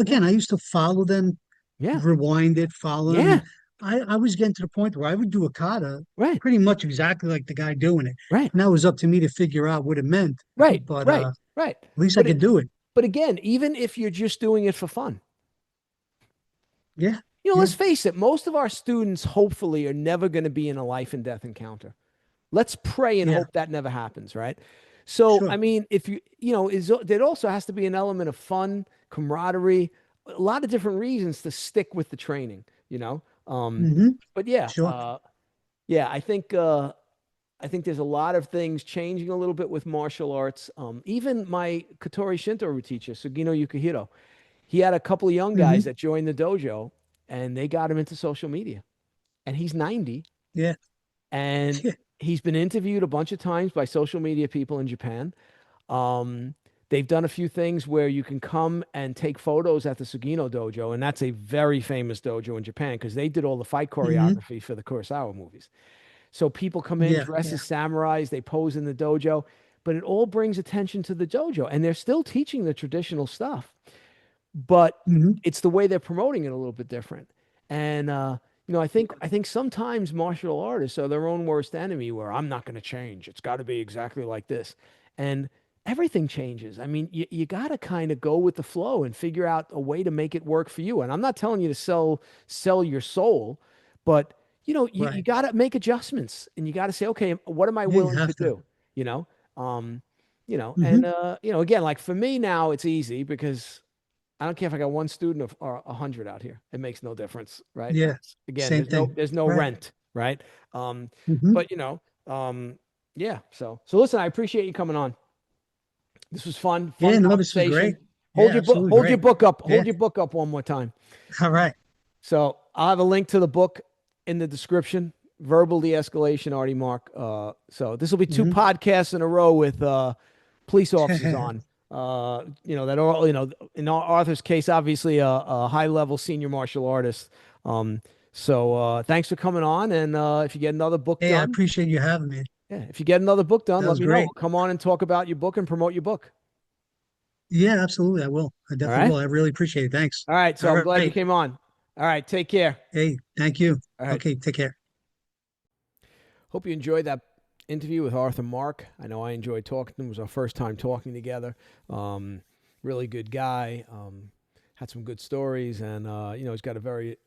yeah, I used to follow them, yeah, rewind it, follow them. yeah, And I was getting to the point where I would do a kata right, pretty much exactly like the guy doing it. right, And that was up to me to figure out what it meant. right, But right, right. at least I But could do it. but again, even if you're just doing it for fun, Yeah, yeah, let's face it, most of our students hopefully are never going to be in a life and death encounter. Let's pray and yeah, hope that never happens, right? So, I sure. mean, if there also has to be an element of fun, camaraderie, a lot of different reasons to stick with the training, you know? Hmm. But yeah, Sure. yeah, I think there's a lot of things changing a little bit with martial arts. Even my Katori Shinto teacher, Sugino Yukihiro, he had a couple of young guys Hmm. that joined the dojo and they got him into social media. And he's 90 Yeah. and he's been interviewed a bunch of times by social media people in Japan. Um, they've done a few things where you can come and take photos at the Sugino dojo, and that's a very famous dojo in Japan because they did all the fight Hmm. choreography for the Kurosawa movies. So people come in Yeah. dressed Yeah. as samurais, they pose in the dojo, but it all brings attention to the dojo, and they're still teaching the traditional stuff, but Hmm. it's the way they're promoting it a little bit different. And I think sometimes martial artists are their own worst enemy. Where I'm not going to change; it's got to be exactly like this, and everything changes. I mean, you got to kind of go with the flow and figure out a way to make it work for you. And I'm not telling you to sell your soul, but you Right. got to make adjustments, and you got to say, okay, what am I Yeah, you willing to have to. do? You know, um, and Hmm. again, like for me now, it's easy because I don't care if I got one student or 100 out here. It makes no difference, right? Yeah. Again, Same thing. there's no Right. rent, right? Um, Hmm. but yeah. So listen, I appreciate you coming on. This was fun Yeah, no, this was conversation. great. Yeah, absolutely Hold your great. book up, Yeah. hold your book up one more time. All right. So I'll have a link to the book in the description. Verbal de-escalation, Artie Mark. So this will be two Hmm. podcasts in a row with police officers on. That are in Arthur's case, obviously a high-level senior martial artist. Thanks for coming on, and if you get another book Hey, I done, appreciate you having me. yeah, if you get another book done, That let was me know. We'll great. come on and talk about your book and promote your book. Yeah, absolutely. I will. I All definitely right. will. I really appreciate it. Thanks. All right. So All I'm glad you right. came on. All right. Take care. Hey, thank you. All right. Okay, take care. Hope you enjoyed that interview with Arthur Mark. I know I enjoyed talking to him. It was our first time talking together. Really good guy. Had some good stories, and he's got a very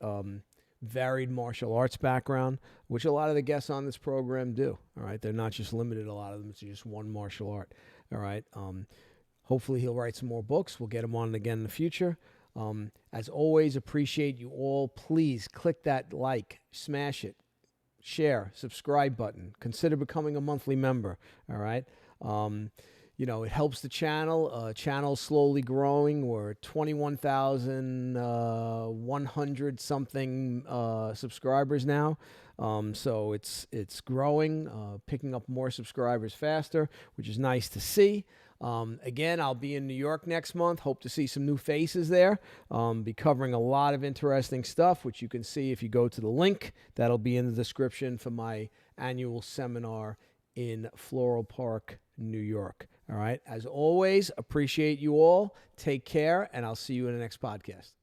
varied martial arts background, which a lot of the guests on this program do. All right, they're not just limited. A lot of them to just one martial art. All right. Hopefully he'll write some more books. We'll get him on again in the future. As always, appreciate you all. Please click that like, smash it, share, subscribe button. Consider becoming a monthly member. All right. It helps the channel. Channel's slowly growing. We're 21,100 something subscribers now. So it's growing, picking up more subscribers faster, which is nice to see. Again, I'll be in New York next month. Hope to see some new faces there. Be covering a lot of interesting stuff, which you can see if you go to the link. That'll be in the description for my annual seminar in Floral Park, New York. All right. As always, appreciate you all. Take care, and I'll see you in the next podcast.